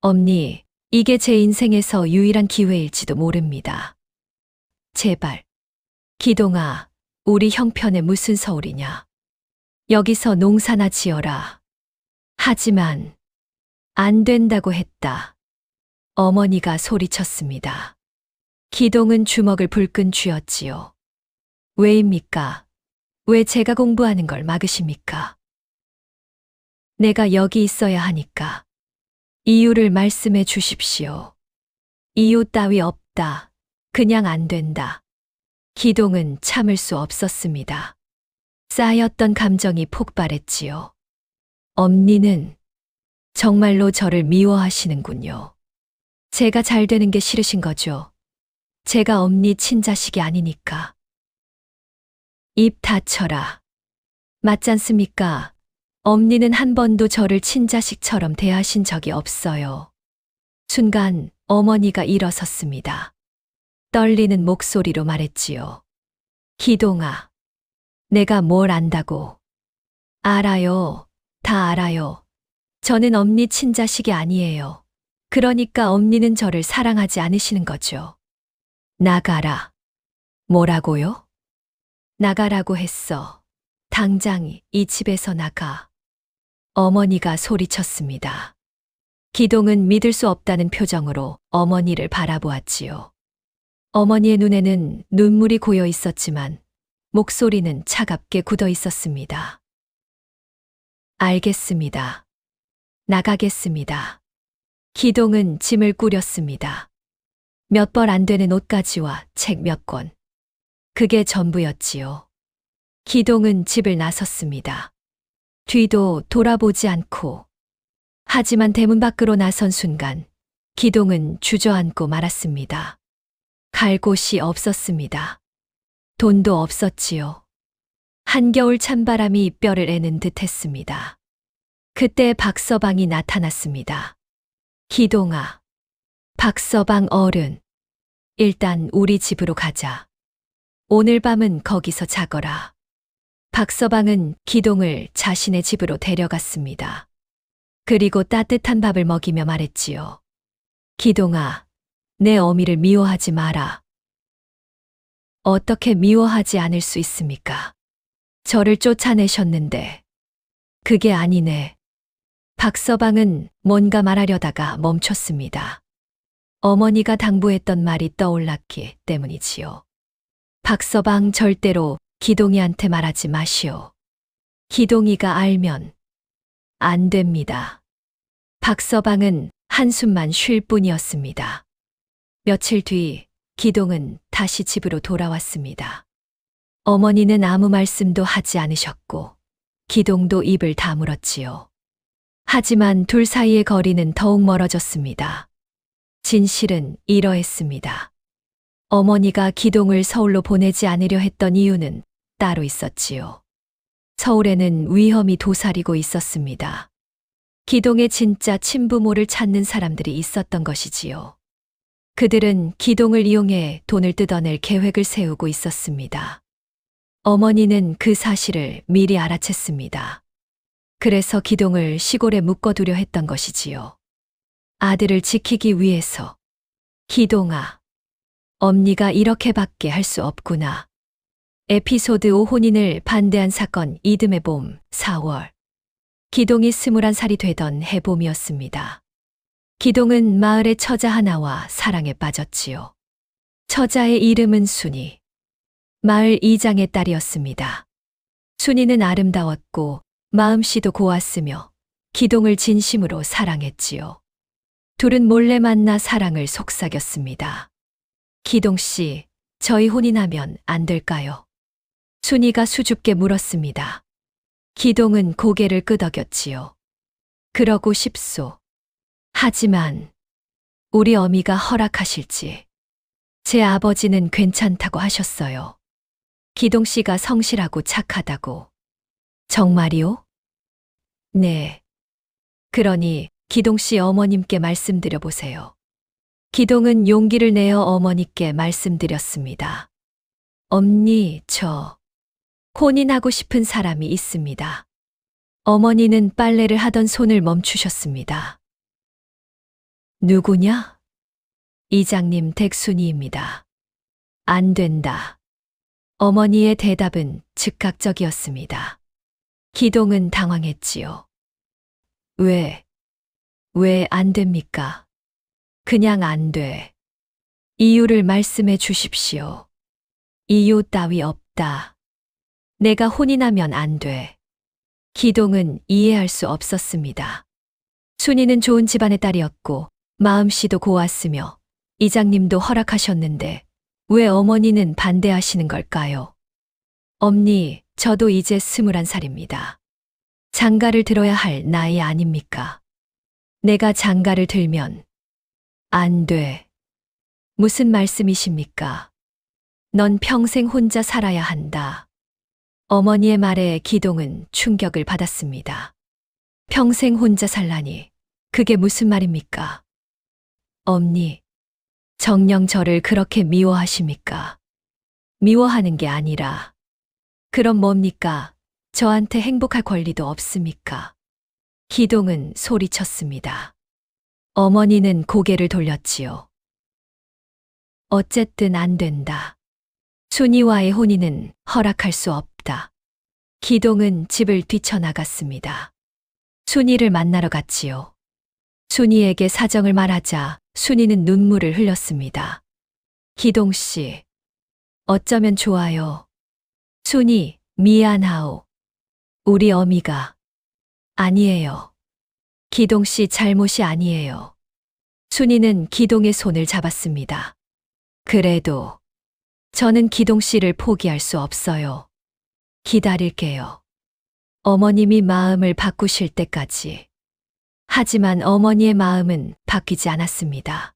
엄니, 이게 제 인생에서 유일한 기회일지도 모릅니다. 제발. 기동아, 우리 형편에 무슨 서울이냐. 여기서 농사나 지어라. 하지만 안 된다고 했다. 어머니가 소리쳤습니다. 기동은 주먹을 불끈 쥐었지요. 왜입니까? 왜 제가 공부하는 걸 막으십니까? 내가 여기 있어야 하니까. 이유를 말씀해 주십시오. 이유 따위 없다. 그냥 안 된다. 기동은 참을 수 없었습니다. 쌓였던 감정이 폭발했지요. 엄니는 정말로 저를 미워하시는군요. 제가 잘 되는 게 싫으신 거죠. 제가 엄니 친자식이 아니니까. 입 닫혀라. 맞잖습니까? 엄니는 한 번도 저를 친자식처럼 대하신 적이 없어요. 순간 어머니가 일어섰습니다. 떨리는 목소리로 말했지요. 기동아, 내가 뭘 안다고. 알아요. 다 알아요. 저는 엄니 친자식이 아니에요. 그러니까 엄니는 저를 사랑하지 않으시는 거죠. 나가라. 뭐라고요? 나가라고 했어. 당장 이 집에서 나가. 어머니가 소리쳤습니다. 기동은 믿을 수 없다는 표정으로 어머니를 바라보았지요. 어머니의 눈에는 눈물이 고여 있었지만 목소리는 차갑게 굳어 있었습니다. 알겠습니다. 나가겠습니다. 기동은 짐을 꾸렸습니다. 몇 벌 안 되는 옷가지와 책 몇 권. 그게 전부였지요. 기동은 집을 나섰습니다. 뒤도 돌아보지 않고. 하지만 대문 밖으로 나선 순간 기동은 주저앉고 말았습니다. 갈 곳이 없었습니다. 돈도 없었지요. 한겨울 찬바람이 뼈를 애는 듯 했습니다. 그때 박서방이 나타났습니다. 기동아, 박서방 어른, 일단 우리 집으로 가자. 오늘 밤은 거기서 자거라. 박서방은 기동을 자신의 집으로 데려갔습니다. 그리고 따뜻한 밥을 먹이며 말했지요. 기동아, 내 어미를 미워하지 마라. 어떻게 미워하지 않을 수 있습니까? 저를 쫓아내셨는데. 그게 아니네. 박서방은 뭔가 말하려다가 멈췄습니다. 어머니가 당부했던 말이 떠올랐기 때문이지요. 박서방 절대로 기동이한테 말하지 마시오. 기동이가 알면 안 됩니다. 박서방은 한숨만 쉴 뿐이었습니다. 며칠 뒤 기동은 다시 집으로 돌아왔습니다. 어머니는 아무 말씀도 하지 않으셨고 기동도 입을 다물었지요. 하지만 둘 사이의 거리는 더욱 멀어졌습니다. 진실은 이러했습니다. 어머니가 기동을 서울로 보내지 않으려 했던 이유는 따로 있었지요. 서울에는 위험이 도사리고 있었습니다. 기동의 진짜 친부모를 찾는 사람들이 있었던 것이지요. 그들은 기동을 이용해 돈을 뜯어낼 계획을 세우고 있었습니다. 어머니는 그 사실을 미리 알아챘습니다. 그래서 기동을 시골에 묶어두려 했던 것이지요. 아들을 지키기 위해서. 기동아, 엄니가 이렇게밖에 할 수 없구나. 에피소드 5 혼인을 반대한 사건 이듬해 봄 4월. 기동이 21살이 되던 해봄이었습니다. 기동은 마을의 처자 하나와 사랑에 빠졌지요. 처자의 이름은 순이. 마을 이장의 딸이었습니다. 순이는 아름다웠고 마음씨도 고왔으며 기동을 진심으로 사랑했지요. 둘은 몰래 만나 사랑을 속삭였습니다. 기동 씨, 저희 혼인하면 안 될까요? 순이가 수줍게 물었습니다. 기동은 고개를 끄덕였지요. 그러고 싶소. 하지만 우리 어미가 허락하실지. 제 아버지는 괜찮다고 하셨어요. 기동 씨가 성실하고 착하다고. 정말이요? 네. 그러니 기동 씨 어머님께 말씀드려 보세요. 기동은 용기를 내어 어머니께 말씀드렸습니다. 엄니, 저 혼인하고 싶은 사람이 있습니다. 어머니는 빨래를 하던 손을 멈추셨습니다. 누구냐? 이장님 댁순이입니다. 안 된다. 어머니의 대답은 즉각적이었습니다. 기동은 당황했지요. 왜 안 됩니까? 그냥 안 돼. 이유를 말씀해 주십시오. 이유 따위 없다. 내가 혼인하면 안 돼. 기동은 이해할 수 없었습니다. 순이는 좋은 집안의 딸이었고 마음씨도 고왔으며 이장님도 허락하셨는데 왜 어머니는 반대하시는 걸까요? 엄니, 저도 이제 21살입니다. 장가를 들어야 할 나이 아닙니까? 내가 장가를 들면 안 돼. 무슨 말씀이십니까? 넌 평생 혼자 살아야 한다. 어머니의 말에 기동은 충격을 받았습니다. 평생 혼자 살라니, 그게 무슨 말입니까? 엄니, 정녕 저를 그렇게 미워하십니까? 미워하는 게 아니라, 그럼 뭡니까? 저한테 행복할 권리도 없습니까? 기동은 소리쳤습니다. 어머니는 고개를 돌렸지요. 어쨌든 안 된다. 순이와의 혼인은 허락할 수 없다. 기동은 집을 뛰쳐나갔습니다. 순이를 만나러 갔지요. 순이에게 사정을 말하자 순이는 눈물을 흘렸습니다. 기동 씨, 어쩌면 좋아요. 순이, 미안하오. 우리 어미가. 아니에요. 기동 씨 잘못이 아니에요. 순이는 기동의 손을 잡았습니다. 그래도 저는 기동 씨를 포기할 수 없어요. 기다릴게요. 어머님이 마음을 바꾸실 때까지. 하지만 어머니의 마음은 바뀌지 않았습니다.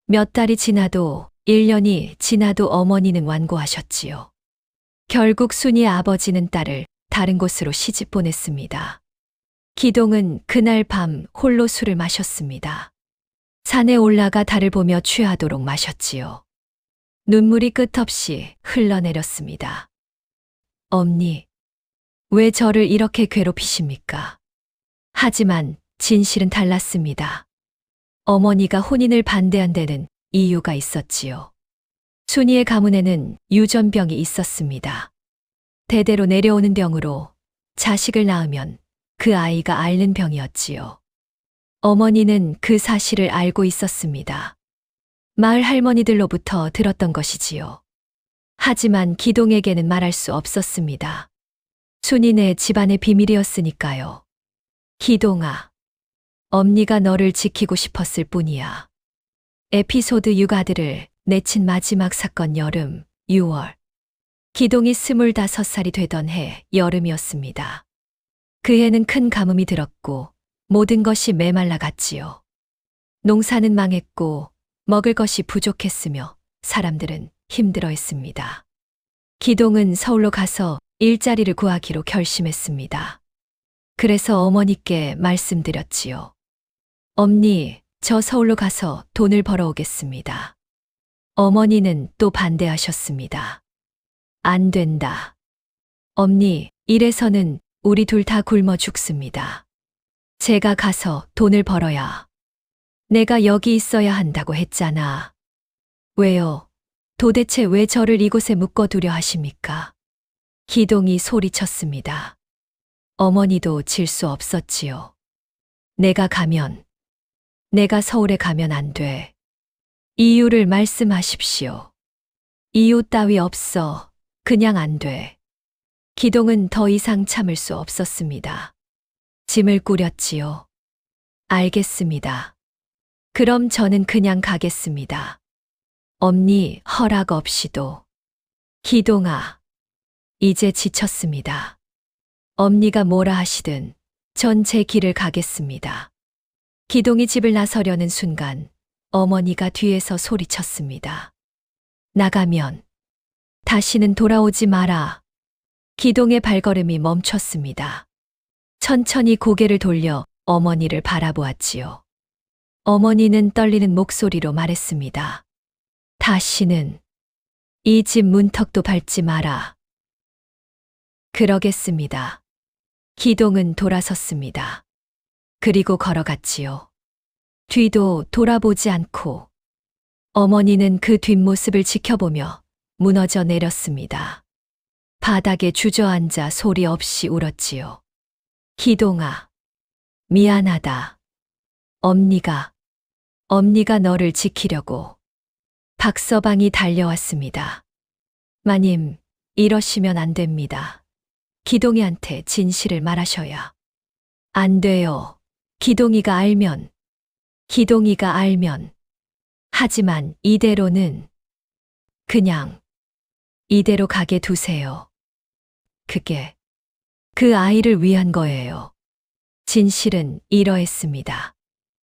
몇 달이 지나도 1년이 지나도 어머니는 완고하셨지요. 결국 순이의 아버지는 딸을 다른 곳으로 시집 보냈습니다. 기동은 그날 밤 홀로 술을 마셨습니다. 산에 올라가 달을 보며 취하도록 마셨지요. 눈물이 끝없이 흘러내렸습니다. 엄니, 왜 저를 이렇게 괴롭히십니까? 하지만 진실은 달랐습니다. 어머니가 혼인을 반대한 데는 이유가 있었지요. 순이의 가문에는 유전병이 있었습니다. 대대로 내려오는 병으로 자식을 낳으면 그 아이가 앓는 병이었지요. 어머니는 그 사실을 알고 있었습니다. 마을 할머니들로부터 들었던 것이지요. 하지만 기동에게는 말할 수 없었습니다. 순이네 집안의 비밀이었으니까요. 기동아, 엄니가 너를 지키고 싶었을 뿐이야. 에피소드 육아들을 내친 마지막 사건 여름 6월. 기동이 25살이 되던 해 여름이었습니다. 그 해는 큰 가뭄이 들었고 모든 것이 메말라 갔지요. 농사는 망했고 먹을 것이 부족했으며 사람들은 힘들어했습니다. 기동은 서울로 가서 일자리를 구하기로 결심했습니다. 그래서 어머니께 말씀드렸지요. 엄니, 저 서울로 가서 돈을 벌어오겠습니다. 어머니는 또 반대하셨습니다. 안 된다. 엄니, 이래서는 우리 둘 다 굶어 죽습니다. 제가 가서 돈을 벌어야. 내가 여기 있어야 한다고 했잖아. 왜요? 도대체 왜 저를 이곳에 묶어두려 하십니까? 기동이 소리쳤습니다. 어머니도 질 수 없었지요. 내가 서울에 가면 안 돼. 이유를 말씀하십시오. 이유 따위 없어. 그냥 안 돼. 기동은 더 이상 참을 수 없었습니다. 짐을 꾸렸지요. 알겠습니다. 그럼 저는 그냥 가겠습니다. 엄니 허락 없이도. 기동아, 이제 지쳤습니다. 엄니가 뭐라 하시든 전 제 길을 가겠습니다. 기동이 집을 나서려는 순간 어머니가 뒤에서 소리쳤습니다. 나가면 다시는 돌아오지 마라. 기동의 발걸음이 멈췄습니다. 천천히 고개를 돌려 어머니를 바라보았지요. 어머니는 떨리는 목소리로 말했습니다. 다시는 이 집 문턱도 밟지 마라. 그러겠습니다. 기동은 돌아섰습니다. 그리고 걸어갔지요. 뒤도 돌아보지 않고 어머니는 그 뒷모습을 지켜보며 무너져 내렸습니다. 바닥에 주저앉아 소리 없이 울었지요. 기동아, 미안하다. 엄니가 너를 지키려고. 박서방이 달려왔습니다. 마님, 이러시면 안 됩니다. 기동이한테 진실을 말하셔야. 안 돼요. 기동이가 알면. 하지만 이대로는 그냥 이대로 가게 두세요. 그게 그 아이를 위한 거예요. 진실은 이러했습니다.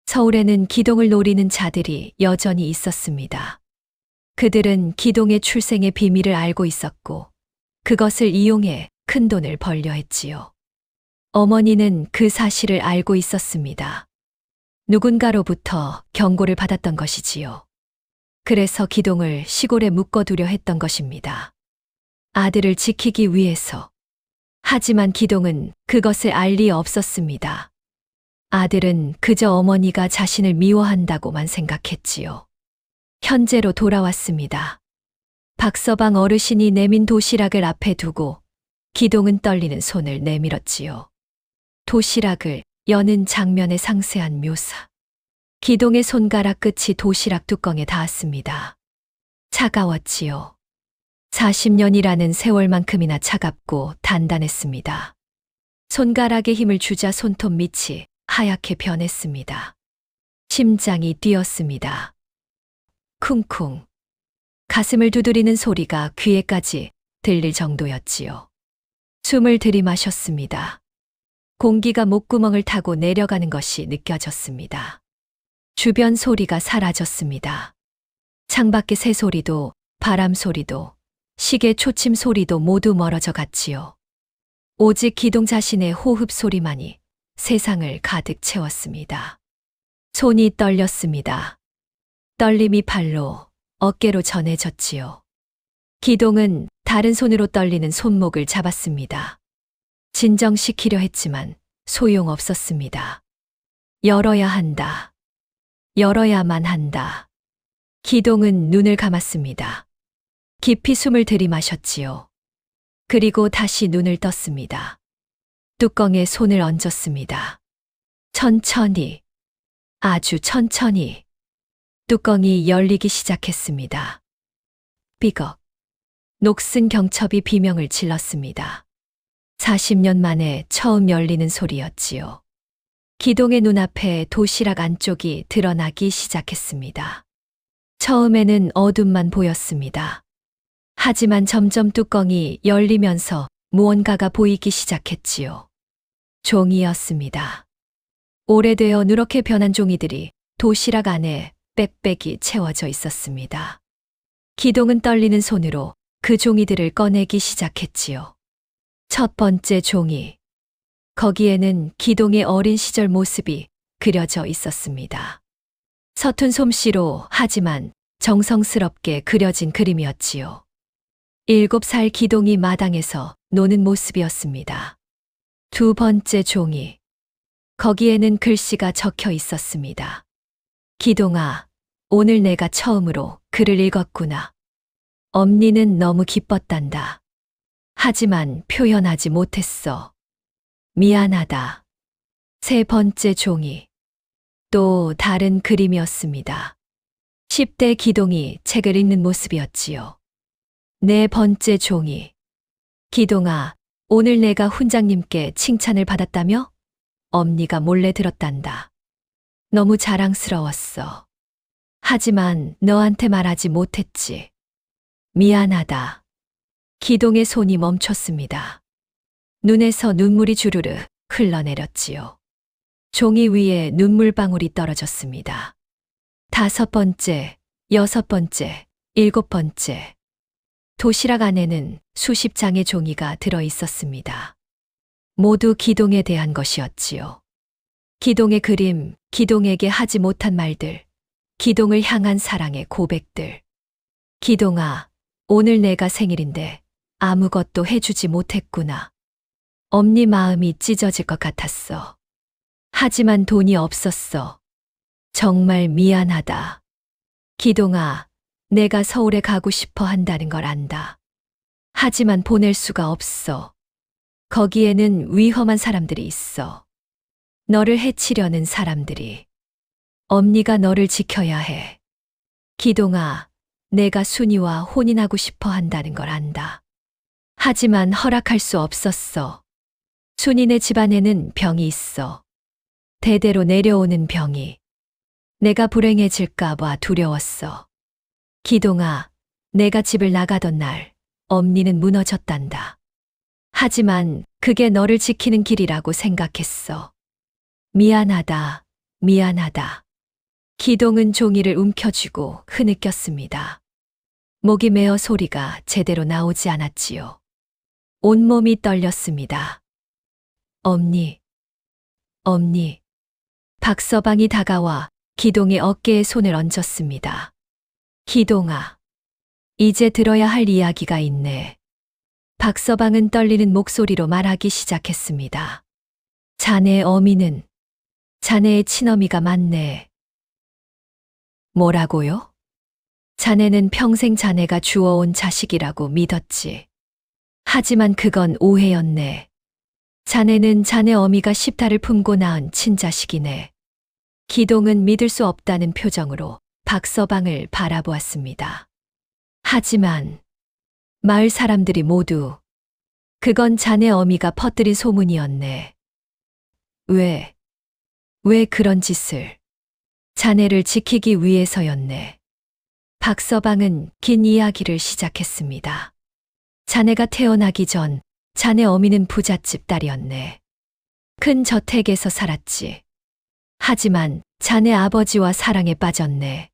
서울에는 기동을 노리는 자들이 여전히 있었습니다. 그들은 기동의 출생의 비밀을 알고 있었고 그것을 이용해 큰돈을 벌려 했지요. 어머니는 그 사실을 알고 있었습니다. 누군가로부터 경고를 받았던 것이지요. 그래서 기동을 시골에 묶어두려 했던 것입니다. 아들을 지키기 위해서. 하지만 기동은 그것을 알 리 없었습니다. 아들은 그저 어머니가 자신을 미워한다고만 생각했지요. 현재로 돌아왔습니다. 박서방 어르신이 내민 도시락을 앞에 두고 기동은 떨리는 손을 내밀었지요. 도시락을 여는 장면의 상세한 묘사. 기동의 손가락 끝이 도시락 뚜껑에 닿았습니다. 차가웠지요. 40년이라는 세월만큼이나 차갑고 단단했습니다. 손가락에 힘을 주자 손톱 밑이 하얗게 변했습니다. 심장이 뛰었습니다. 쿵쿵. 가슴을 두드리는 소리가 귀에까지 들릴 정도였지요. 숨을 들이마셨습니다. 공기가 목구멍을 타고 내려가는 것이 느껴졌습니다. 주변 소리가 사라졌습니다. 창밖의 새소리도 바람 소리도 시계 초침 소리도 모두 멀어져 갔지요. 오직 기동 자신의 호흡 소리만이 세상을 가득 채웠습니다. 손이 떨렸습니다. 떨림이 발로, 어깨로 전해졌지요. 기동은 다른 손으로 떨리는 손목을 잡았습니다. 진정시키려 했지만 소용없었습니다. 열어야 한다. 열어야만 한다. 기동은 눈을 감았습니다. 깊이 숨을 들이마셨지요. 그리고 다시 눈을 떴습니다. 뚜껑에 손을 얹었습니다. 천천히, 아주 천천히 뚜껑이 열리기 시작했습니다. 삐걱. 녹슨 경첩이 비명을 질렀습니다. 40년 만에 처음 열리는 소리였지요. 기동의 눈앞에 도시락 안쪽이 드러나기 시작했습니다. 처음에는 어둠만 보였습니다. 하지만 점점 뚜껑이 열리면서 무언가가 보이기 시작했지요. 종이였습니다. 오래되어 누렇게 변한 종이들이 도시락 안에 빽빽이 채워져 있었습니다. 기동은 떨리는 손으로 그 종이들을 꺼내기 시작했지요. 첫 번째 종이. 거기에는 기동의 어린 시절 모습이 그려져 있었습니다. 서툰 솜씨로 하지만 정성스럽게 그려진 그림이었지요. 7살 기동이 마당에서 노는 모습이었습니다. 두 번째 종이. 거기에는 글씨가 적혀 있었습니다. 기동아, 오늘 내가 처음으로 글을 읽었구나. 엄니는 너무 기뻤단다. 하지만 표현하지 못했어. 미안하다. 세 번째 종이. 또 다른 그림이었습니다. 10대 기동이 책을 읽는 모습이었지요. 네 번째 종이. 기동아, 오늘 내가 훈장님께 칭찬을 받았다며? 엄니가 몰래 들었단다. 너무 자랑스러웠어. 하지만 너한테 말하지 못했지. 미안하다. 기동의 손이 멈췄습니다. 눈에서 눈물이 주르르 흘러내렸지요. 종이 위에 눈물방울이 떨어졌습니다. 5번째, 6번째, 7번째. 도시락 안에는 수십 장의 종이가 들어 있었습니다. 모두 기동에 대한 것이었지요. 기동의 그림, 기동에게 하지 못한 말들, 기동을 향한 사랑의 고백들. 기동아, 오늘 내가 생일인데 아무것도 해주지 못했구나. 엄니 마음이 찢어질 것 같았어. 하지만 돈이 없었어. 정말 미안하다. 기동아, 내가 서울에 가고 싶어 한다는 걸 안다. 하지만 보낼 수가 없어. 거기에는 위험한 사람들이 있어. 너를 해치려는 사람들이. 엄니가 너를 지켜야 해. 기동아, 내가 순이와 혼인하고 싶어 한다는 걸 안다. 하지만 허락할 수 없었어. 순이네 집안에는 병이 있어. 대대로 내려오는 병이. 내가 불행해질까 봐 두려웠어. 기동아, 내가 집을 나가던 날 엄니는 무너졌단다. 하지만 그게 너를 지키는 길이라고 생각했어. 미안하다, 미안하다. 기동은 종이를 움켜쥐고 흐느꼈습니다. 목이 메어 소리가 제대로 나오지 않았지요. 온몸이 떨렸습니다. 엄니, 엄니. 박서방이 다가와 기동의 어깨에 손을 얹었습니다. 기동아, 이제 들어야 할 이야기가 있네. 박서방은 떨리는 목소리로 말하기 시작했습니다. 자네 어미는 자네의 친어미가 맞네. 뭐라고요? 자네는 평생 자네가 주워온 자식이라고 믿었지. 하지만 그건 오해였네. 자네는 자네 어미가 10달을 품고 낳은 친자식이네. 기동은 믿을 수 없다는 표정으로 박서방을 바라보았습니다. 하지만 마을 사람들이 모두 그건 자네 어미가 퍼뜨린 소문이었네. 왜 그런 짓을? 자네를 지키기 위해서였네. 박서방은 긴 이야기를 시작했습니다. 자네가 태어나기 전 자네 어미는 부잣집 딸이었네. 큰 저택에서 살았지. 하지만 자네 아버지와 사랑에 빠졌네.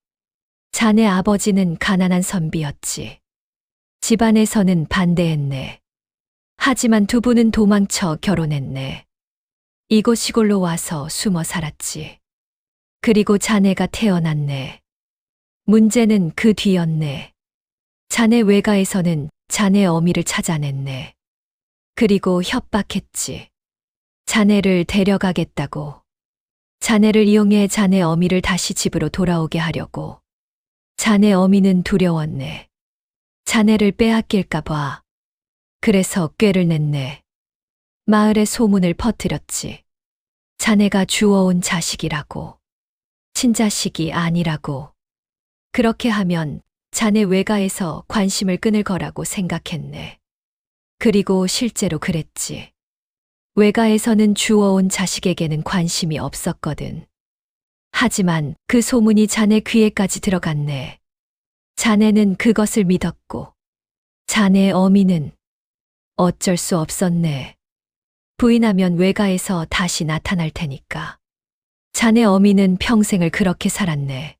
자네 아버지는 가난한 선비였지. 집안에서는 반대했네. 하지만 두 분은 도망쳐 결혼했네. 이곳 시골로 와서 숨어 살았지. 그리고 자네가 태어났네. 문제는 그 뒤였네. 자네 외가에서는 자네 어미를 찾아냈네. 그리고 협박했지. 자네를 데려가겠다고. 자네를 이용해 자네 어미를 다시 집으로 돌아오게 하려고. 자네 어미는 두려웠네. 자네를 빼앗길까 봐. 그래서 꾀를 냈네. 마을에 소문을 퍼뜨렸지. 자네가 주워온 자식이라고. 친자식이 아니라고. 그렇게 하면 자네 외가에서 관심을 끊을 거라고 생각했네. 그리고 실제로 그랬지. 외가에서는 주워온 자식에게는 관심이 없었거든. 하지만 그 소문이 자네 귀에까지 들어갔네. 자네는 그것을 믿었고, 자네 어미는 어쩔 수 없었네. 부인하면 외가에서 다시 나타날 테니까. 자네 어미는 평생을 그렇게 살았네.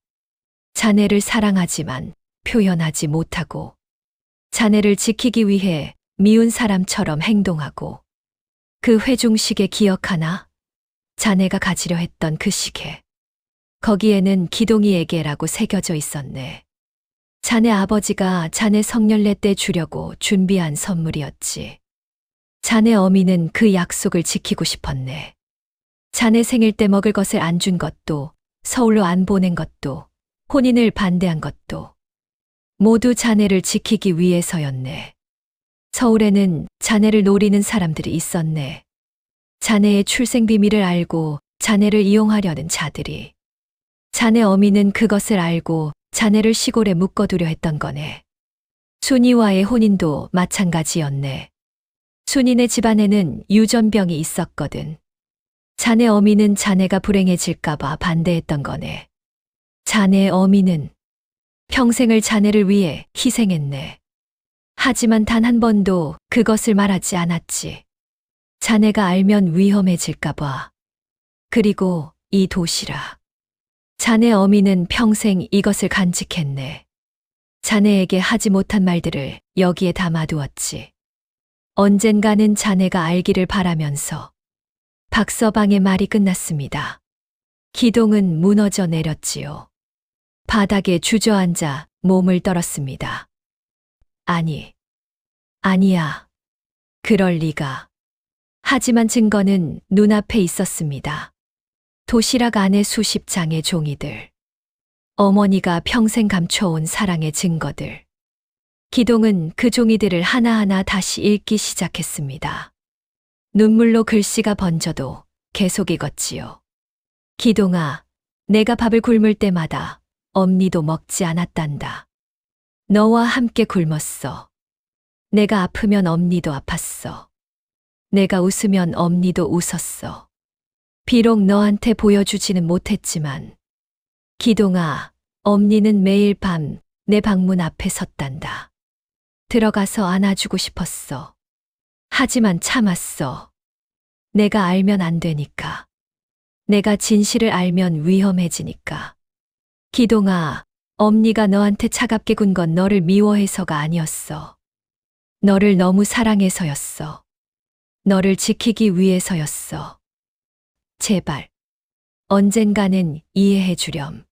자네를 사랑하지만 표현하지 못하고, 자네를 지키기 위해 미운 사람처럼 행동하고. 그 회중시계 기억하나? 자네가 가지려 했던 그 시계. 거기에는 기동이에게라고 새겨져 있었네. 자네 아버지가 자네 성년례 때 주려고 준비한 선물이었지. 자네 어미는 그 약속을 지키고 싶었네. 자네 생일 때 먹을 것을 안 준 것도, 서울로 안 보낸 것도, 혼인을 반대한 것도 모두 자네를 지키기 위해서였네. 서울에는 자네를 노리는 사람들이 있었네. 자네의 출생 비밀을 알고 자네를 이용하려는 자들이. 자네 어미는 그것을 알고 자네를 시골에 묶어두려 했던 거네. 순이와의 혼인도 마찬가지였네. 순이네 집안에는 유전병이 있었거든. 자네 어미는 자네가 불행해질까봐 반대했던 거네. 자네 어미는 평생을 자네를 위해 희생했네. 하지만 단 한 번도 그것을 말하지 않았지. 자네가 알면 위험해질까봐. 그리고 이 도시락. 자네 어미는 평생 이것을 간직했네. 자네에게 하지 못한 말들을 여기에 담아두었지. 언젠가는 자네가 알기를 바라면서. 박서방의 말이 끝났습니다. 기동은 무너져 내렸지요. 바닥에 주저앉아 몸을 떨었습니다. 아니야. 그럴 리가. 하지만 증거는 눈앞에 있었습니다. 도시락 안에 수십 장의 종이들. 어머니가 평생 감춰온 사랑의 증거들. 기동은 그 종이들을 하나하나 다시 읽기 시작했습니다. 눈물로 글씨가 번져도 계속 읽었지요. 기동아, 내가 밥을 굶을 때마다 엄니도 먹지 않았단다. 너와 함께 굶었어. 내가 아프면 엄니도 아팠어. 내가 웃으면 엄니도 웃었어. 비록 너한테 보여주지는 못했지만, 기동아, 엄니는 매일 밤 내 방문 앞에 섰단다. 들어가서 안아주고 싶었어. 하지만 참았어. 내가 알면 안 되니까. 내가 진실을 알면 위험해지니까. 기동아, 엄니가 너한테 차갑게 군 건 너를 미워해서가 아니었어. 너를 너무 사랑해서였어. 너를 지키기 위해서였어. 제발. 언젠가는 이해해 주렴.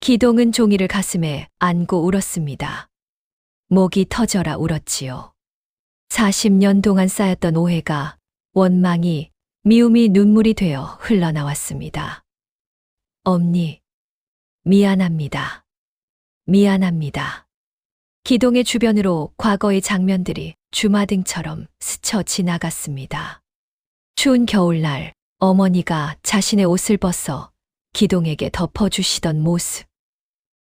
기동은 종이를 가슴에 안고 울었습니다. 목이 터져라 울었지요. 40년 동안 쌓였던 오해가, 원망이, 미움이 눈물이 되어 흘러나왔습니다. 엄니, 미안합니다. 미안합니다. 기동의 주변으로 과거의 장면들이 주마등처럼 스쳐 지나갔습니다. 추운 겨울날 어머니가 자신의 옷을 벗어 기동에게 덮어주시던 모습.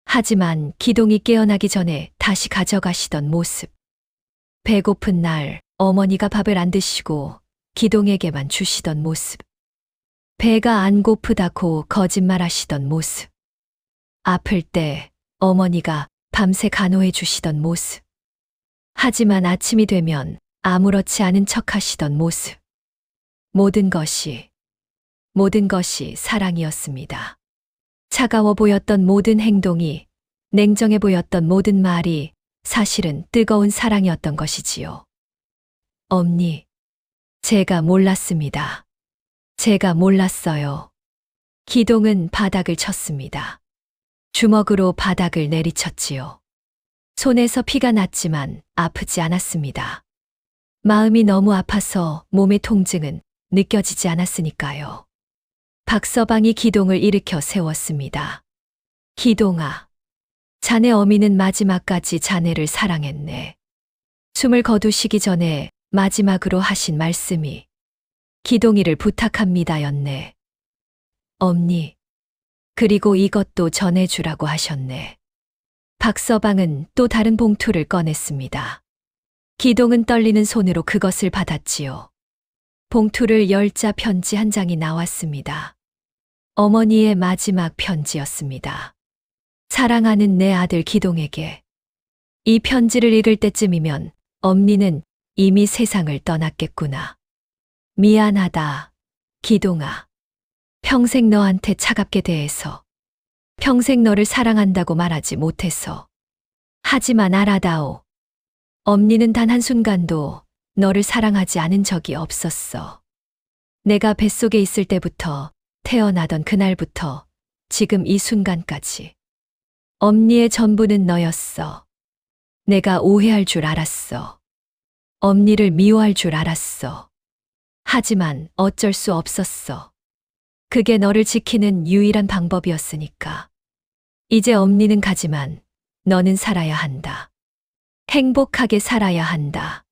하지만 기동이 깨어나기 전에 다시 가져가시던 모습. 배고픈 날 어머니가 밥을 안 드시고 기동에게만 주시던 모습. 배가 안 고프다고 거짓말하시던 모습. 아플 때 어머니가 밤새 간호해 주시던 모습. 하지만 아침이 되면 아무렇지 않은 척 하시던 모습. 모든 것이 사랑이었습니다. 차가워 보였던 모든 행동이, 냉정해 보였던 모든 말이 사실은 뜨거운 사랑이었던 것이지요. 엄니, 제가 몰랐습니다. 제가 몰랐어요. 기동은 바닥을 쳤습니다. 주먹으로 바닥을 내리쳤지요. 손에서 피가 났지만 아프지 않았습니다. 마음이 너무 아파서 몸의 통증은 느껴지지 않았으니까요. 박서방이 기동을 일으켜 세웠습니다. 기동아, 자네 어미는 마지막까지 자네를 사랑했네. 숨을 거두시기 전에 마지막으로 하신 말씀이 기동이를 부탁합니다였네. 엄니, 그리고 이것도 전해주라고 하셨네. 박서방은 또 다른 봉투를 꺼냈습니다. 기동은 떨리는 손으로 그것을 받았지요. 봉투를 열자 편지 한 장이 나왔습니다. 어머니의 마지막 편지였습니다. 사랑하는 내 아들 기동에게. 이 편지를 읽을 때쯤이면 엄니는 이미 세상을 떠났겠구나. 미안하다, 기동아. 평생 너한테 차갑게 대해서, 평생 너를 사랑한다고 말하지 못해서. 하지만 알아다오. 엄니는 단 한순간도 너를 사랑하지 않은 적이 없었어. 내가 뱃속에 있을 때부터, 태어나던 그날부터 지금 이 순간까지. 엄니의 전부는 너였어. 내가 오해할 줄 알았어. 엄니를 미워할 줄 알았어. 하지만 어쩔 수 없었어. 그게 너를 지키는 유일한 방법이었으니까. 이제 엄니는 가지만 너는 살아야 한다. 행복하게 살아야 한다.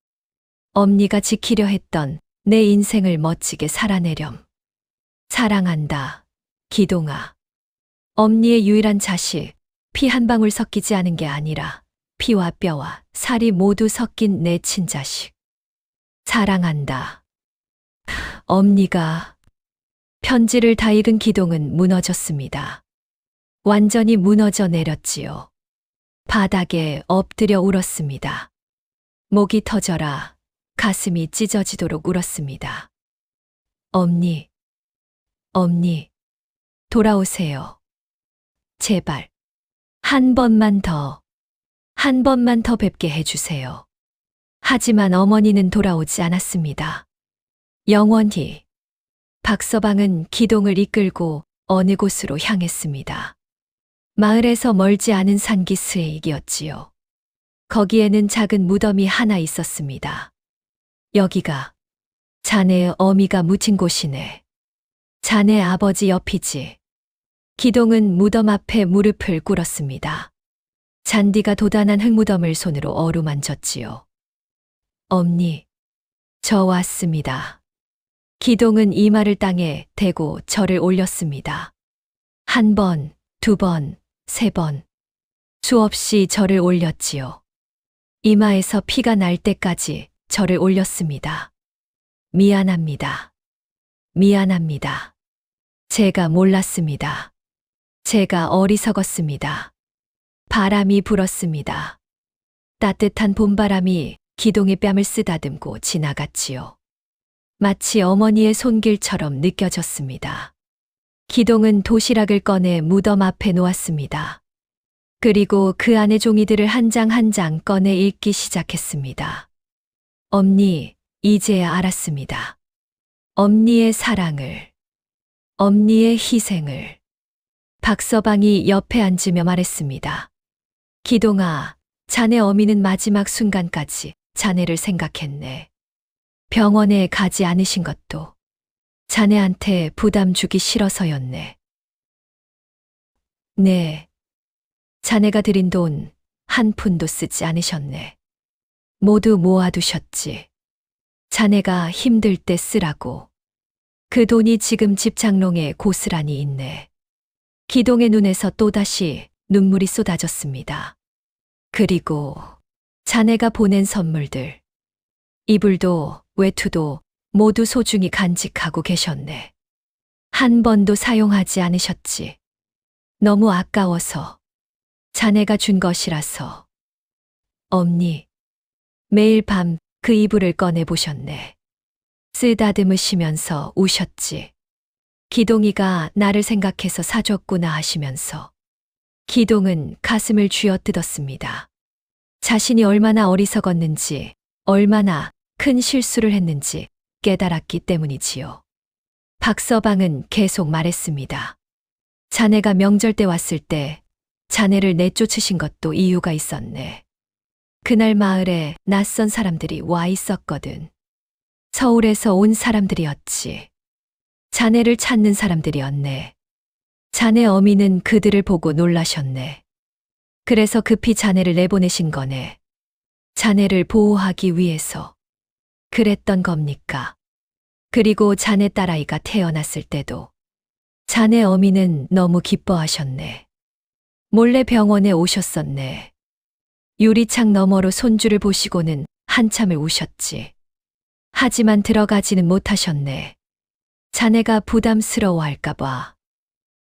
엄니가 지키려 했던 내 인생을 멋지게 살아내렴. 사랑한다, 기동아. 엄니의 유일한 자식, 피 한 방울 섞이지 않은 게 아니라 피와 뼈와 살이 모두 섞인 내 친자식. 사랑한다. 엄니가. 편지를 다 읽은 기동은 무너졌습니다. 완전히 무너져 내렸지요. 바닥에 엎드려 울었습니다. 목이 터져라, 가슴이 찢어지도록 울었습니다. 엄니, 엄니, 돌아오세요. 제발, 한 번만 더 뵙게 해주세요. 하지만 어머니는 돌아오지 않았습니다. 영원히. 박서방은 기동을 이끌고 어느 곳으로 향했습니다. 마을에서 멀지 않은 산기스에이기였지요. 거기에는 작은 무덤이 하나 있었습니다. 여기가 자네의 어미가 묻힌 곳이네. 자네 아버지 옆이지. 기동은 무덤 앞에 무릎을 꿇었습니다. 잔디가 돋아난 흙무덤을 손으로 어루만졌지요. 엄니, 저 왔습니다. 기동은 이마를 땅에 대고 절을 올렸습니다. 한 번, 두 번, 세 번. 수없이 절을 올렸지요. 이마에서 피가 날 때까지 절을 올렸습니다. 미안합니다. 미안합니다. 제가 몰랐습니다. 제가 어리석었습니다. 바람이 불었습니다. 따뜻한 봄바람이 기동의 뺨을 쓰다듬고 지나갔지요. 마치 어머니의 손길처럼 느껴졌습니다. 기동은 도시락을 꺼내 무덤 앞에 놓았습니다. 그리고 그 안의 종이들을 한 장 한 장 꺼내 읽기 시작했습니다. 엄니, 이제야 알았습니다. 엄니의 사랑을, 엄니의 희생을. 박서방이 옆에 앉으며 말했습니다. 기동아, 자네 어미는 마지막 순간까지 자네를 생각했네. 병원에 가지 않으신 것도 자네한테 부담 주기 싫어서였네. 네. 자네가 들인 돈 한 푼도 쓰지 않으셨네. 모두 모아두셨지. 자네가 힘들 때 쓰라고. 그 돈이 지금 집장롱에 고스란히 있네. 기동의 눈에서 또다시 눈물이 쏟아졌습니다. 그리고 자네가 보낸 선물들. 이불도 외투도 모두 소중히 간직하고 계셨네. 한 번도 사용하지 않으셨지. 너무 아까워서. 자네가 준 것이라서. 엄니, 매일 밤 그 이불을 꺼내보셨네. 쓰다듬으시면서 우셨지. 기동이가 나를 생각해서 사줬구나 하시면서. 기동은 가슴을 쥐어뜯었습니다. 자신이 얼마나 어리석었는지, 얼마나 큰 실수를 했는지 깨달았기 때문이지요. 박서방은 계속 말했습니다. 자네가 명절 때 왔을 때 자네를 내쫓으신 것도 이유가 있었네. 그날 마을에 낯선 사람들이 와 있었거든. 서울에서 온 사람들이었지. 자네를 찾는 사람들이었네. 자네 어미는 그들을 보고 놀라셨네. 그래서 급히 자네를 내보내신 거네. 자네를 보호하기 위해서. 그랬던 겁니까? 그리고 자네 딸아이가 태어났을 때도 자네 어미는 너무 기뻐하셨네. 몰래 병원에 오셨었네. 유리창 너머로 손주를 보시고는 한참을 우셨지. 하지만 들어가지는 못하셨네. 자네가 부담스러워할까봐.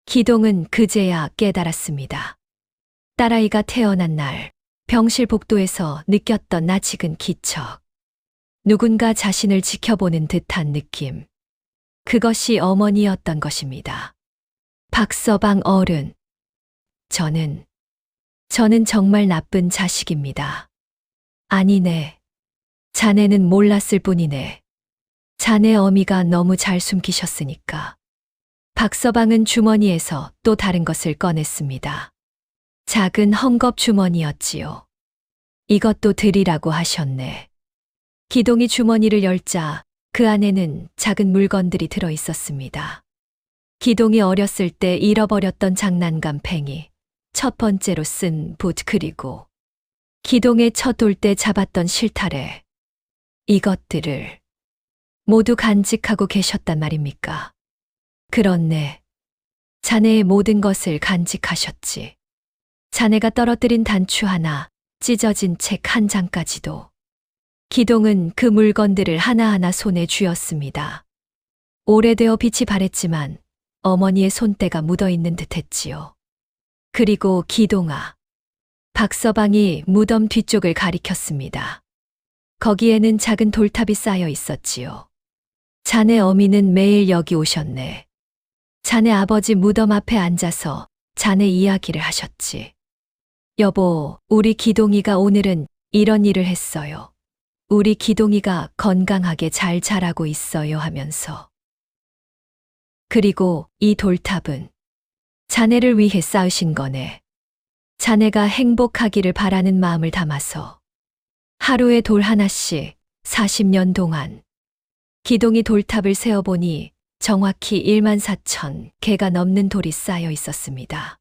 기동은 그제야 깨달았습니다. 딸아이가 태어난 날 병실 복도에서 느꼈던 낯익은 기척. 누군가 자신을 지켜보는 듯한 느낌. 그것이 어머니였던 것입니다. 박서방 어른. 저는 정말 나쁜 자식입니다. 아니네. 자네는 몰랐을 뿐이네. 자네 어미가 너무 잘 숨기셨으니까. 박서방은 주머니에서 또 다른 것을 꺼냈습니다. 작은 헝겊 주머니였지요. 이것도 드리라고 하셨네. 기동이 주머니를 열자 그 안에는 작은 물건들이 들어 있었습니다. 기동이 어렸을 때 잃어버렸던 장난감 팽이, 첫 번째로 쓴 붓 그리고 기동의 첫 올 때 잡았던 실타래. 이것들을 모두 간직하고 계셨단 말입니까? 그렇네. 자네의 모든 것을 간직하셨지. 자네가 떨어뜨린 단추 하나, 찢어진 책 한 장까지도. 기동은 그 물건들을 하나하나 손에 쥐었습니다. 오래되어 빛이 바랬지만 어머니의 손때가 묻어있는 듯했지요. 그리고 기동아. 박서방이 무덤 뒤쪽을 가리켰습니다. 거기에는 작은 돌탑이 쌓여 있었지요. 자네 어미는 매일 여기 오셨네. 자네 아버지 무덤 앞에 앉아서 자네 이야기를 하셨지. 여보, 우리 기동이가 오늘은 이런 일을 했어요. 우리 기동이가 건강하게 잘 자라고 있어요 하면서. 그리고 이 돌탑은 자네를 위해 쌓으신 거네. 자네가 행복하기를 바라는 마음을 담아서 하루에 돌 하나씩 40년 동안 기동이 돌탑을 세어보니 정확히 14,000개가 넘는 돌이 쌓여 있었습니다.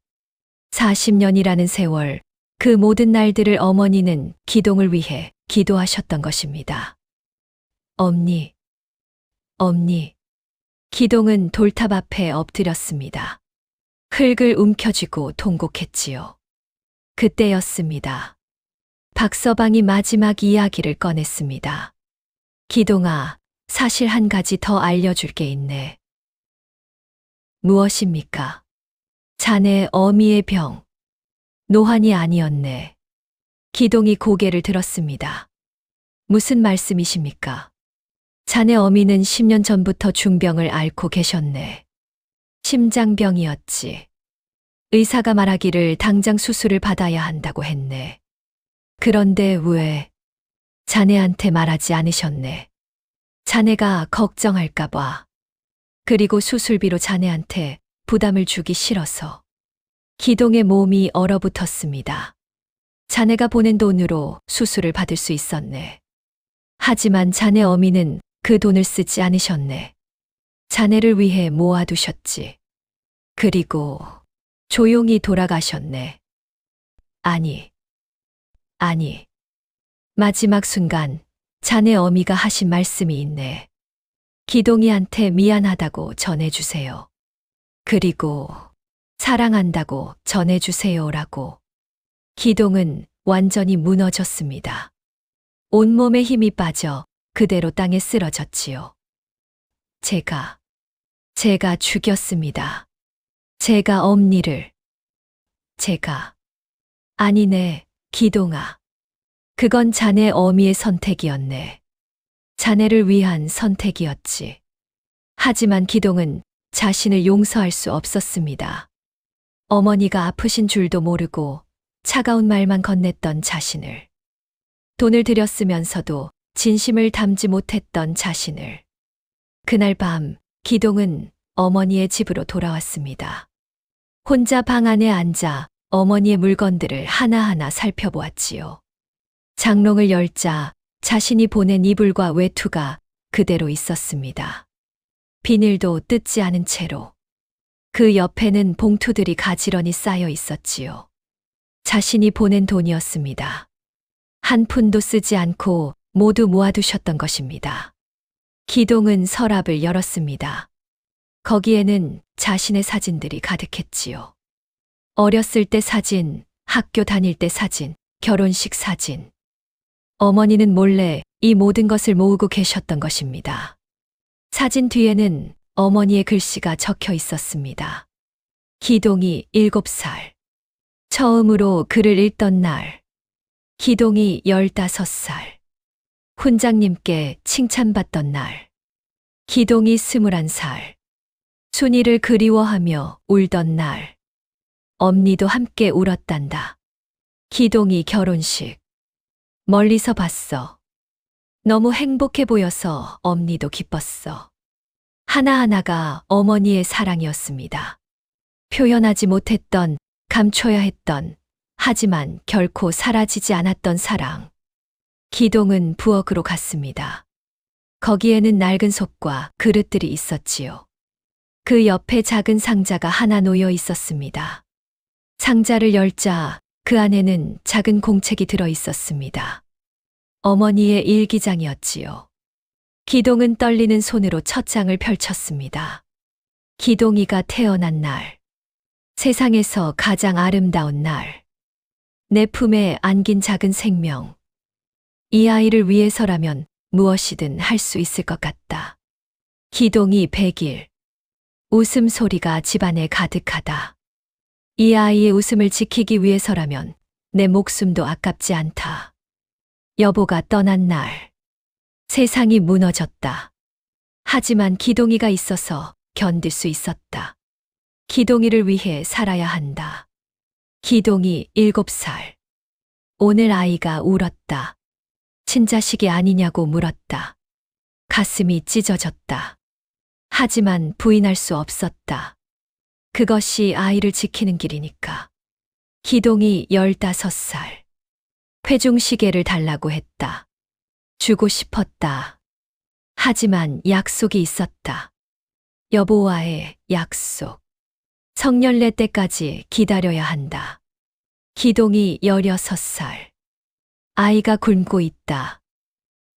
40년이라는 세월, 그 모든 날들을 어머니는 기동을 위해 기도하셨던 것입니다. 엄니, 엄니. 기동은 돌탑 앞에 엎드렸습니다. 흙을 움켜쥐고 통곡했지요. 그때였습니다. 박서방이 마지막 이야기를 꺼냈습니다. 기동아, 사실 한 가지 더 알려줄 게 있네. 무엇입니까? 자네 어미의 병, 노환이 아니었네. 기동이 고개를 들었습니다. 무슨 말씀이십니까? 자네 어미는 10년 전부터 중병을 앓고 계셨네. 심장병이었지. 의사가 말하기를 당장 수술을 받아야 한다고 했네. 그런데 왜 자네한테 말하지 않으셨네. 자네가 걱정할까봐. 그리고 수술비로 자네한테 부담을 주기 싫어서. 기동의 몸이 얼어붙었습니다. 자네가 보낸 돈으로 수술을 받을 수 있었네. 하지만 자네 어미는 그 돈을 쓰지 않으셨네. 자네를 위해 모아두셨지. 그리고 조용히 돌아가셨네. 아니. 마지막 순간 자네 어미가 하신 말씀이 있네. 기동이한테 미안하다고 전해주세요. 그리고 사랑한다고 전해주세요라고. 기동은 완전히 무너졌습니다. 온몸에 힘이 빠져 그대로 땅에 쓰러졌지요. 제가 죽였습니다. 제가 엄니를. 아니네, 기동아. 그건 자네 어미의 선택이었네. 자네를 위한 선택이었지. 하지만 기동은 자신을 용서할 수 없었습니다. 어머니가 아프신 줄도 모르고 차가운 말만 건넸던 자신을. 돈을 들였으면서도 진심을 담지 못했던 자신을. 그날 밤 기동은 어머니의 집으로 돌아왔습니다. 혼자 방 안에 앉아 어머니의 물건들을 하나하나 살펴보았지요. 장롱을 열자 자신이 보낸 이불과 외투가 그대로 있었습니다. 비닐도 뜯지 않은 채로. 그 옆에는 봉투들이 가지런히 쌓여 있었지요. 자신이 보낸 돈이었습니다. 한 푼도 쓰지 않고 모두 모아두셨던 것입니다. 기동은 서랍을 열었습니다. 거기에는 자신의 사진들이 가득했지요. 어렸을 때 사진, 학교 다닐 때 사진, 결혼식 사진. 어머니는 몰래 이 모든 것을 모으고 계셨던 것입니다. 사진 뒤에는 어머니의 글씨가 적혀 있었습니다. 기동이 7살. 처음으로 글을 읽던 날. 기동이 15살. 훈장님께 칭찬받던 날. 기동이 21살. 순이를 그리워하며 울던 날. 엄니도 함께 울었단다. 기동이 결혼식. 멀리서 봤어. 너무 행복해 보여서 엄니도 기뻤어. 하나하나가 어머니의 사랑이었습니다. 표현하지 못했던, 감춰야 했던, 하지만 결코 사라지지 않았던 사랑. 기동은 부엌으로 갔습니다. 거기에는 낡은 솥과 그릇들이 있었지요. 그 옆에 작은 상자가 하나 놓여 있었습니다. 상자를 열자 그 안에는 작은 공책이 들어 있었습니다. 어머니의 일기장이었지요. 기동은 떨리는 손으로 첫 장을 펼쳤습니다. 기동이가 태어난 날. 세상에서 가장 아름다운 날. 내 품에 안긴 작은 생명. 이 아이를 위해서라면 무엇이든 할 수 있을 것 같다. 기동이 100일. 웃음소리가 집안에 가득하다. 이 아이의 웃음을 지키기 위해서라면 내 목숨도 아깝지 않다. 여보가 떠난 날. 세상이 무너졌다. 하지만 기동이가 있어서 견딜 수 있었다. 기동이를 위해 살아야 한다. 기동이 7살. 오늘 아이가 울었다. 친자식이 아니냐고 물었다. 가슴이 찢어졌다. 하지만 부인할 수 없었다. 그것이 아이를 지키는 길이니까. 기동이 15살. 회중시계를 달라고 했다. 주고 싶었다. 하지만 약속이 있었다. 여보와의 약속. 성년례 때까지 기다려야 한다. 기동이 16살. 아이가 굶고 있다.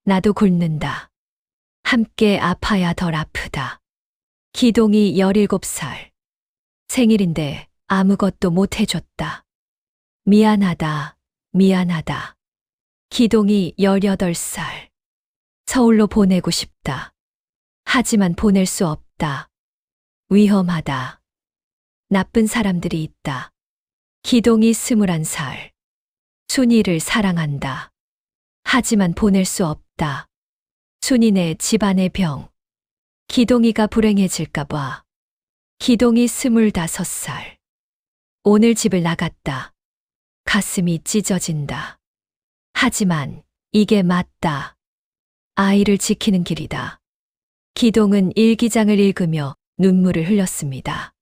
나도 굶는다. 함께 아파야 덜 아프다. 기동이 17살. 생일인데 아무것도 못 해줬다. 미안하다, 미안하다. 기동이 18살. 서울로 보내고 싶다. 하지만 보낼 수 없다. 위험하다. 나쁜 사람들이 있다. 기동이 21살. 순이를 사랑한다. 하지만 보낼 수 없다. 순이네 집안의 병. 기동이가 불행해질까봐. 기동이 25살. 오늘 집을 나갔다. 가슴이 찢어진다. 하지만 이게 맞다. 아이를 지키는 길이다. 기동은 일기장을 읽으며 눈물을 흘렸습니다.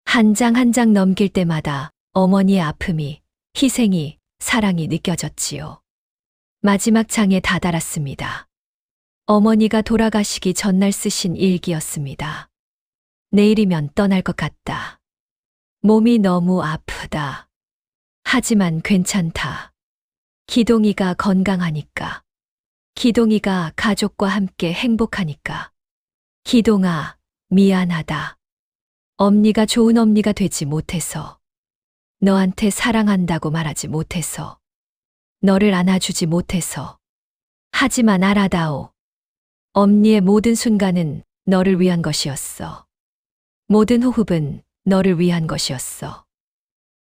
한 장 한 장 넘길 때마다 어머니의 아픔이, 희생이, 사랑이 느껴졌지요. 마지막 장에 다다랐습니다. 어머니가 돌아가시기 전날 쓰신 일기였습니다. 내일이면 떠날 것 같다. 몸이 너무 아프다. 하지만 괜찮다. 기동이가 건강하니까. 기동이가 가족과 함께 행복하니까. 기동아, 미안하다. 엄니가 좋은 엄니가 되지 못해서. 너한테 사랑한다고 말하지 못해서. 너를 안아주지 못해서. 하지만 알아다오. 엄니의 모든 순간은 너를 위한 것이었어. 모든 호흡은 너를 위한 것이었어.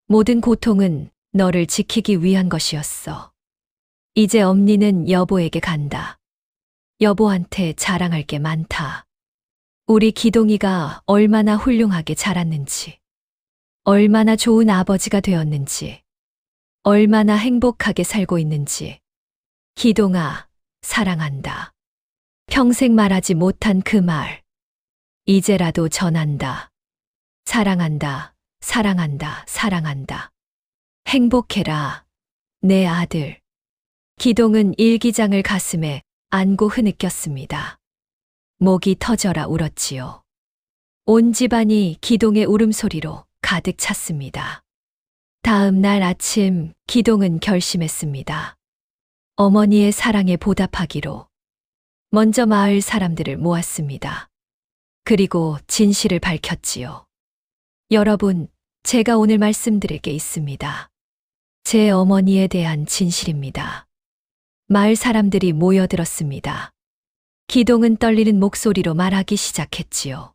모든 고통은 너를 지키기 위한 것이었어. 이제 엄니는 여보에게 간다. 여보한테 자랑할 게 많다. 우리 기동이가 얼마나 훌륭하게 자랐는지, 얼마나 좋은 아버지가 되었는지, 얼마나 행복하게 살고 있는지. 기동아, 사랑한다. 평생 말하지 못한 그 말, 이제라도 전한다. 사랑한다, 사랑한다, 사랑한다. 행복해라, 내 아들. 기동은 일기장을 가슴에 안고 흐느꼈습니다. 목이 터져라 울었지요. 온 집안이 기동의 울음소리로 가득 찼습니다. 다음 날 아침 기동은 결심했습니다. 어머니의 사랑에 보답하기로. 먼저 마을 사람들을 모았습니다. 그리고 진실을 밝혔지요. 여러분, 제가 오늘 말씀드릴 게 있습니다. 제 어머니에 대한 진실입니다. 마을 사람들이 모여들었습니다. 기동은 떨리는 목소리로 말하기 시작했지요.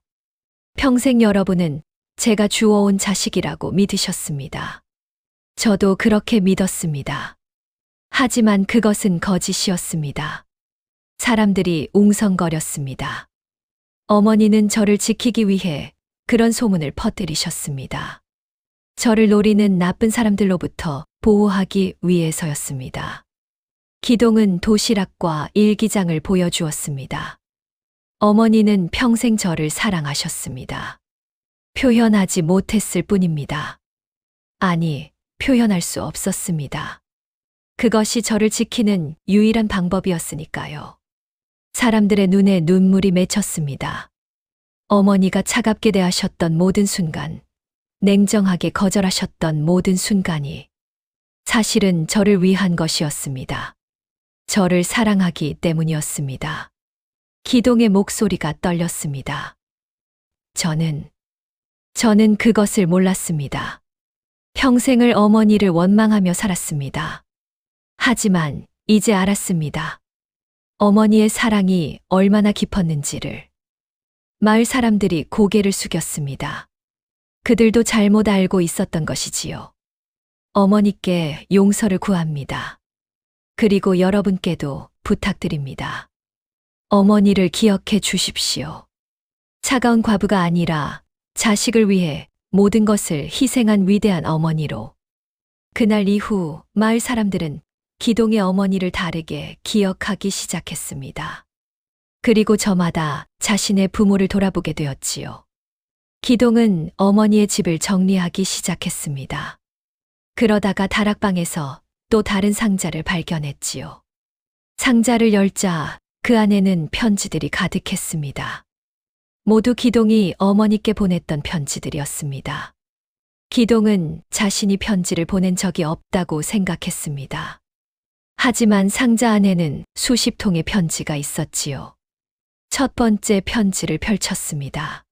평생 여러분은 제가 주워온 자식이라고 믿으셨습니다. 저도 그렇게 믿었습니다. 하지만 그것은 거짓이었습니다. 사람들이 웅성거렸습니다. 어머니는 저를 지키기 위해 그런 소문을 퍼뜨리셨습니다. 저를 노리는 나쁜 사람들로부터 보호하기 위해서였습니다. 기동은 도시락과 일기장을 보여주었습니다. 어머니는 평생 저를 사랑하셨습니다. 표현하지 못했을 뿐입니다. 아니, 표현할 수 없었습니다. 그것이 저를 지키는 유일한 방법이었으니까요. 사람들의 눈에 눈물이 맺혔습니다. 어머니가 차갑게 대하셨던 모든 순간, 냉정하게 거절하셨던 모든 순간이 사실은 저를 위한 것이었습니다. 저를 사랑하기 때문이었습니다. 기동의 목소리가 떨렸습니다. 저는 그것을 몰랐습니다. 평생을 어머니를 원망하며 살았습니다. 하지만 이제 알았습니다. 어머니의 사랑이 얼마나 깊었는지를. 마을 사람들이 고개를 숙였습니다. 그들도 잘못 알고 있었던 것이지요. 어머니께 용서를 구합니다. 그리고 여러분께도 부탁드립니다. 어머니를 기억해 주십시오. 차가운 과부가 아니라 자식을 위해 모든 것을 희생한 위대한 어머니로. 그날 이후 마을 사람들은 기동의 어머니를 다르게 기억하기 시작했습니다. 그리고 저마다 자신의 부모를 돌아보게 되었지요. 기동은 어머니의 집을 정리하기 시작했습니다. 그러다가 다락방에서 또 다른 상자를 발견했지요. 상자를 열자 그 안에는 편지들이 가득했습니다. 모두 기동이 어머니께 보냈던 편지들이었습니다. 기동은 자신이 편지를 보낸 적이 없다고 생각했습니다. 하지만 상자 안에는 수십 통의 편지가 있었지요. 첫 번째 편지를 펼쳤습니다.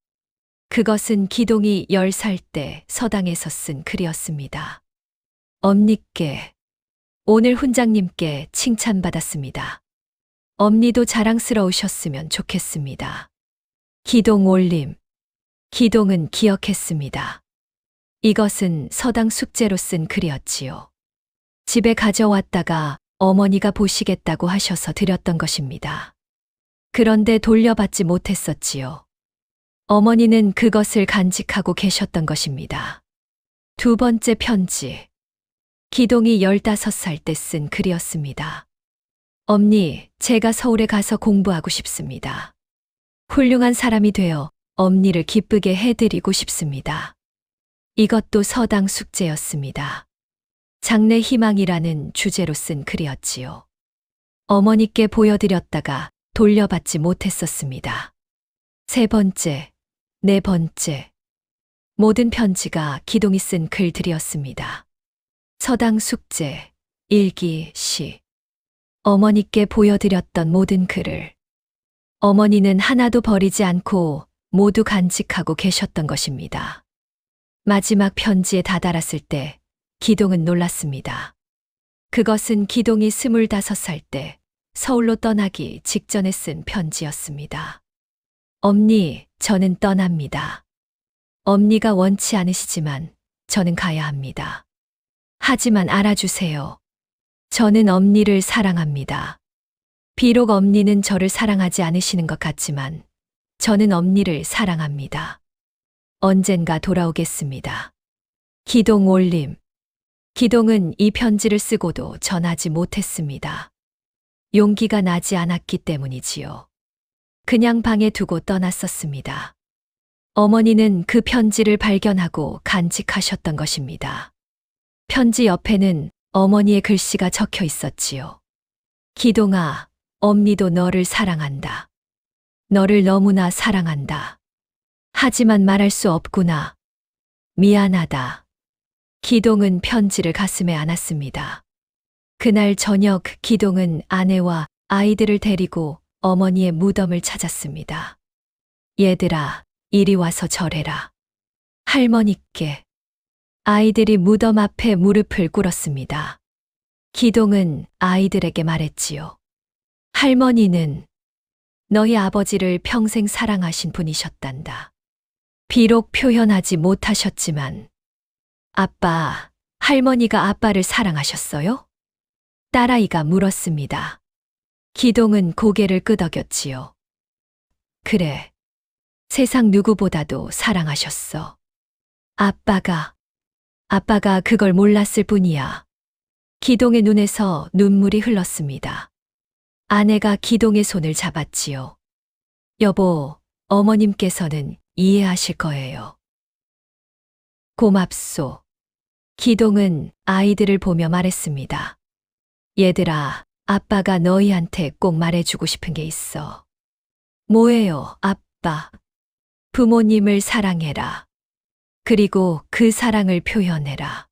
그것은 기동이 10살 때 서당에서 쓴 글이었습니다. 엄니께, 오늘 훈장님께 칭찬받았습니다. 엄니도 자랑스러우셨으면 좋겠습니다. 기동 올림. 기동은 기억했습니다. 이것은 서당 숙제로 쓴 글이었지요. 집에 가져왔다가 어머니가 보시겠다고 하셔서 드렸던 것입니다. 그런데 돌려받지 못했었지요. 어머니는 그것을 간직하고 계셨던 것입니다. 두 번째 편지. 기동이 15살 때 쓴 글이었습니다. 엄니, 제가 서울에 가서 공부하고 싶습니다. 훌륭한 사람이 되어 엄니를 기쁘게 해드리고 싶습니다. 이것도 서당 숙제였습니다. 장래 희망이라는 주제로 쓴 글이었지요. 어머니께 보여드렸다가 돌려받지 못했었습니다. 세 번째, 네 번째. 모든 편지가 기동이 쓴 글들이었습니다. 서당 숙제, 일기, 시. 어머니께 보여드렸던 모든 글을 어머니는 하나도 버리지 않고 모두 간직하고 계셨던 것입니다. 마지막 편지에 다다랐을 때 기동은 놀랐습니다. 그것은 기동이 25살 때 서울로 떠나기 직전에 쓴 편지였습니다. 엄니, 저는 떠납니다. 엄니가 원치 않으시지만 저는 가야 합니다. 하지만 알아주세요. 저는 엄니를 사랑합니다. 비록 엄니는 저를 사랑하지 않으시는 것 같지만 저는 엄니를 사랑합니다. 언젠가 돌아오겠습니다. 기동 올림. 기동은 이 편지를 쓰고도 전하지 못했습니다. 용기가 나지 않았기 때문이지요. 그냥 방에 두고 떠났었습니다. 어머니는 그 편지를 발견하고 간직하셨던 것입니다. 편지 옆에는 어머니의 글씨가 적혀 있었지요. 기동아, 엄니도 너를 사랑한다. 너를 너무나 사랑한다. 하지만 말할 수 없구나. 미안하다. 기동은 편지를 가슴에 안았습니다. 그날 저녁 기동은 아내와 아이들을 데리고 어머니의 무덤을 찾았습니다. 얘들아, 이리 와서 절해라. 할머니께. 아이들이 무덤 앞에 무릎을 꿇었습니다. 기동은 아이들에게 말했지요. 할머니는 너희 아버지를 평생 사랑하신 분이셨단다. 비록 표현하지 못하셨지만 아빠, 할머니가 아빠를 사랑하셨어요? 딸아이가 물었습니다. 기동은 고개를 끄덕였지요. 그래, 세상 누구보다도 사랑하셨어. 아빠가 그걸 몰랐을 뿐이야. 기동의 눈에서 눈물이 흘렀습니다. 아내가 기동의 손을 잡았지요. 여보, 어머님께서는 이해하실 거예요. 고맙소. 기동은 아이들을 보며 말했습니다. 얘들아, 아빠가 너희한테 꼭 말해주고 싶은 게 있어. 뭐예요, 아빠? 부모님을 사랑해라. 그리고 그 사랑을 표현해라.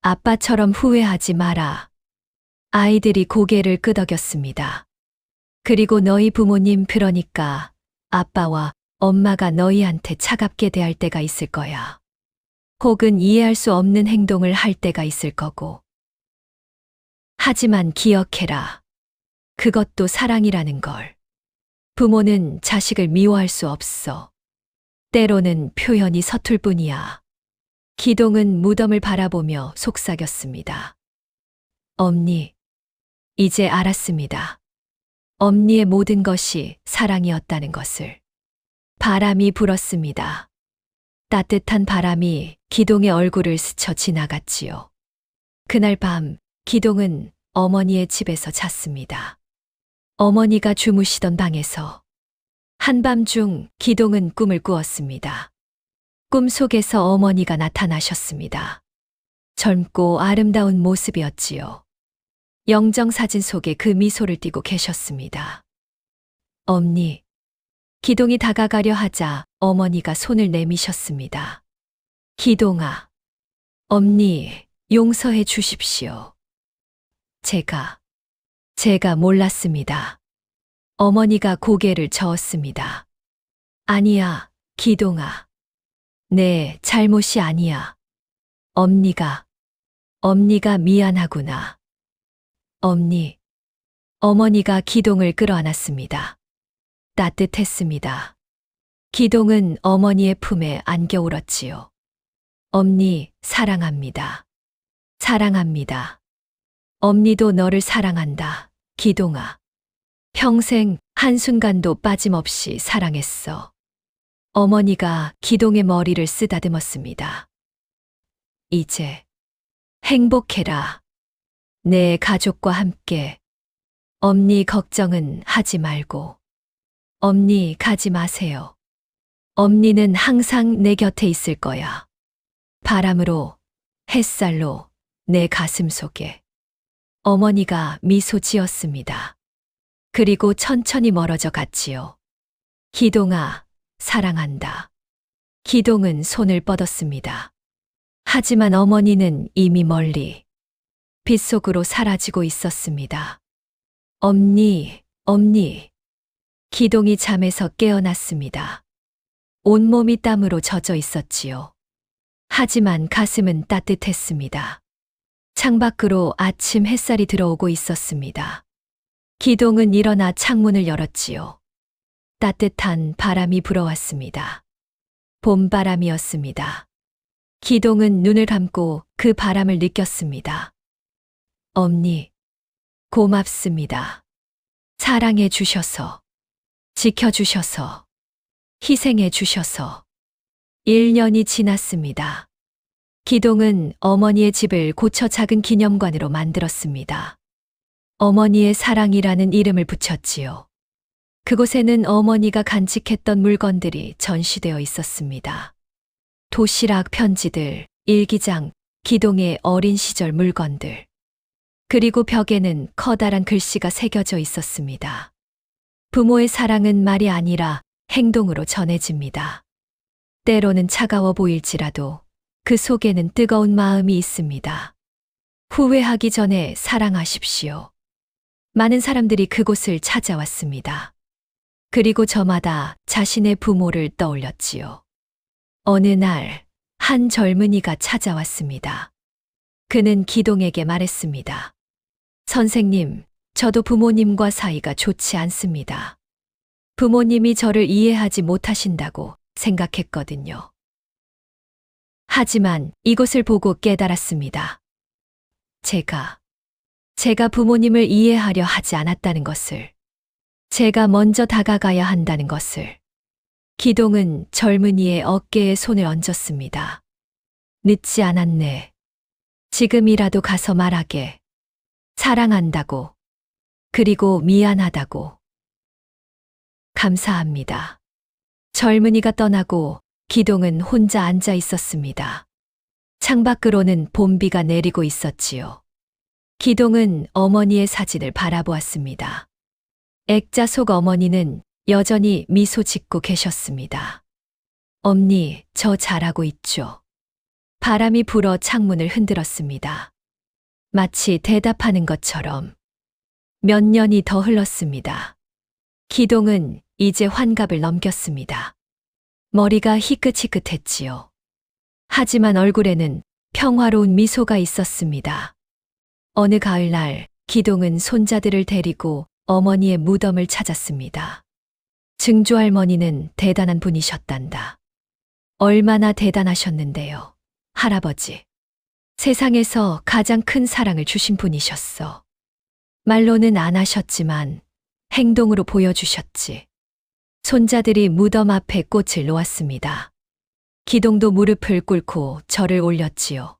아빠처럼 후회하지 마라. 아이들이 고개를 끄덕였습니다. 그리고 너희 부모님, 그러니까 아빠와 엄마가 너희한테 차갑게 대할 때가 있을 거야. 혹은 이해할 수 없는 행동을 할 때가 있을 거고. 하지만 기억해라. 그것도 사랑이라는 걸. 부모는 자식을 미워할 수 없어. 때로는 표현이 서툴 뿐이야. 기동은 무덤을 바라보며 속삭였습니다. 엄니, 이제 알았습니다. 엄니의 모든 것이 사랑이었다는 것을. 바람이 불었습니다. 따뜻한 바람이 기동의 얼굴을 스쳐 지나갔지요. 그날 밤 기동은 어머니의 집에서 잤습니다. 어머니가 주무시던 방에서 한밤중 기동은 꿈을 꾸었습니다. 꿈속에서 어머니가 나타나셨습니다. 젊고 아름다운 모습이었지요. 영정사진 속에 그 미소를 띠고 계셨습니다. 엄니. 기동이 다가가려 하자 어머니가 손을 내미셨습니다. 기동아. 엄니, 용서해 주십시오. 제가 몰랐습니다. 어머니가 고개를 저었습니다. 아니야, 기동아. 내 잘못이 아니야. 엄니가 미안하구나. 어머니가 기동을 끌어안았습니다. 따뜻했습니다. 기동은 어머니의 품에 안겨 울었지요. 엄니, 사랑합니다. 사랑합니다. 엄니도 너를 사랑한다, 기동아. 평생 한순간도 빠짐없이 사랑했어. 어머니가 기동의 머리를 쓰다듬었습니다. 이제 행복해라. 내 가족과 함께. 엄니 걱정은 하지 말고. 엄니 가지 마세요. 엄니는 항상 내 곁에 있을 거야. 바람으로, 햇살로, 내 가슴 속에. 어머니가 미소 지었습니다. 그리고 천천히 멀어져 갔지요. 기동아, 사랑한다. 기동은 손을 뻗었습니다. 하지만 어머니는 이미 멀리 빛 속으로 사라지고 있었습니다. 엄니. 기동이 잠에서 깨어났습니다. 온몸이 땀으로 젖어 있었지요. 하지만 가슴은 따뜻했습니다. 창밖으로 아침 햇살이 들어오고 있었습니다. 기동은 일어나 창문을 열었지요. 따뜻한 바람이 불어왔습니다. 봄바람이었습니다. 기동은 눈을 감고 그 바람을 느꼈습니다. 엄니, 고맙습니다. 사랑해 주셔서, 지켜주셔서, 희생해 주셔서. 1년이 지났습니다. 기동은 어머니의 집을 고쳐 작은 기념관으로 만들었습니다. 어머니의 사랑이라는 이름을 붙였지요. 그곳에는 어머니가 간직했던 물건들이 전시되어 있었습니다. 도시락 편지들, 일기장, 기동의 어린 시절 물건들. 그리고 벽에는 커다란 글씨가 새겨져 있었습니다. 부모의 사랑은 말이 아니라 행동으로 전해집니다. 때로는 차가워 보일지라도 그 속에는 뜨거운 마음이 있습니다. 후회하기 전에 사랑하십시오. 많은 사람들이 그곳을 찾아왔습니다. 그리고 저마다 자신의 부모를 떠올렸지요. 어느 날, 한 젊은이가 찾아왔습니다. 그는 기동에게 말했습니다. 선생님, 저도 부모님과 사이가 좋지 않습니다. 부모님이 저를 이해하지 못하신다고 생각했거든요. 하지만 이곳을 보고 깨달았습니다. 제가 부모님을 이해하려 하지 않았다는 것을, 제가 먼저 다가가야 한다는 것을. 기동은 젊은이의 어깨에 손을 얹었습니다. 늦지 않았네. 지금이라도 가서 말하게. 사랑한다고. 그리고 미안하다고. 감사합니다. 젊은이가 떠나고 기동은 혼자 앉아 있었습니다. 창밖으로는 봄비가 내리고 있었지요. 기동은 어머니의 사진을 바라보았습니다. 액자 속 어머니는 여전히 미소 짓고 계셨습니다. 엄니, 저 잘하고 있죠. 바람이 불어 창문을 흔들었습니다. 마치 대답하는 것처럼. 몇 년이 더 흘렀습니다. 기동은 이제 환갑을 넘겼습니다. 머리가 희끗희끗했지요. 하지만 얼굴에는 평화로운 미소가 있었습니다. 어느 가을날 기동은 손자들을 데리고 어머니의 무덤을 찾았습니다. 증조할머니는 대단한 분이셨단다. 얼마나 대단하셨는데요, 할아버지. 세상에서 가장 큰 사랑을 주신 분이셨어. 말로는 안 하셨지만 행동으로 보여주셨지. 손자들이 무덤 앞에 꽃을 놓았습니다. 기동도 무릎을 꿇고 절을 올렸지요.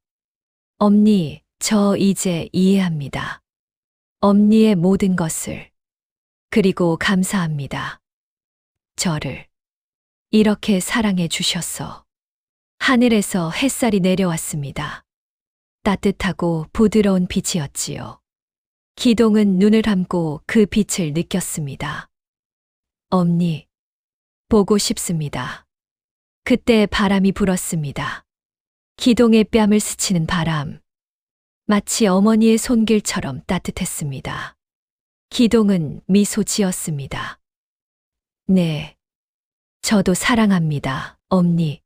엄니, 저 이제 이해합니다. 엄니의 모든 것을. 그리고 감사합니다. 저를 이렇게 사랑해 주셔서. 하늘에서 햇살이 내려왔습니다. 따뜻하고 부드러운 빛이었지요. 기동은 눈을 감고 그 빛을 느꼈습니다. 엄니, 보고 싶습니다. 그때 바람이 불었습니다. 기동의 뺨을 스치는 바람. 마치 어머니의 손길처럼 따뜻했습니다. 기동은 미소 지었습니다. 네, 저도 사랑합니다, 엄니.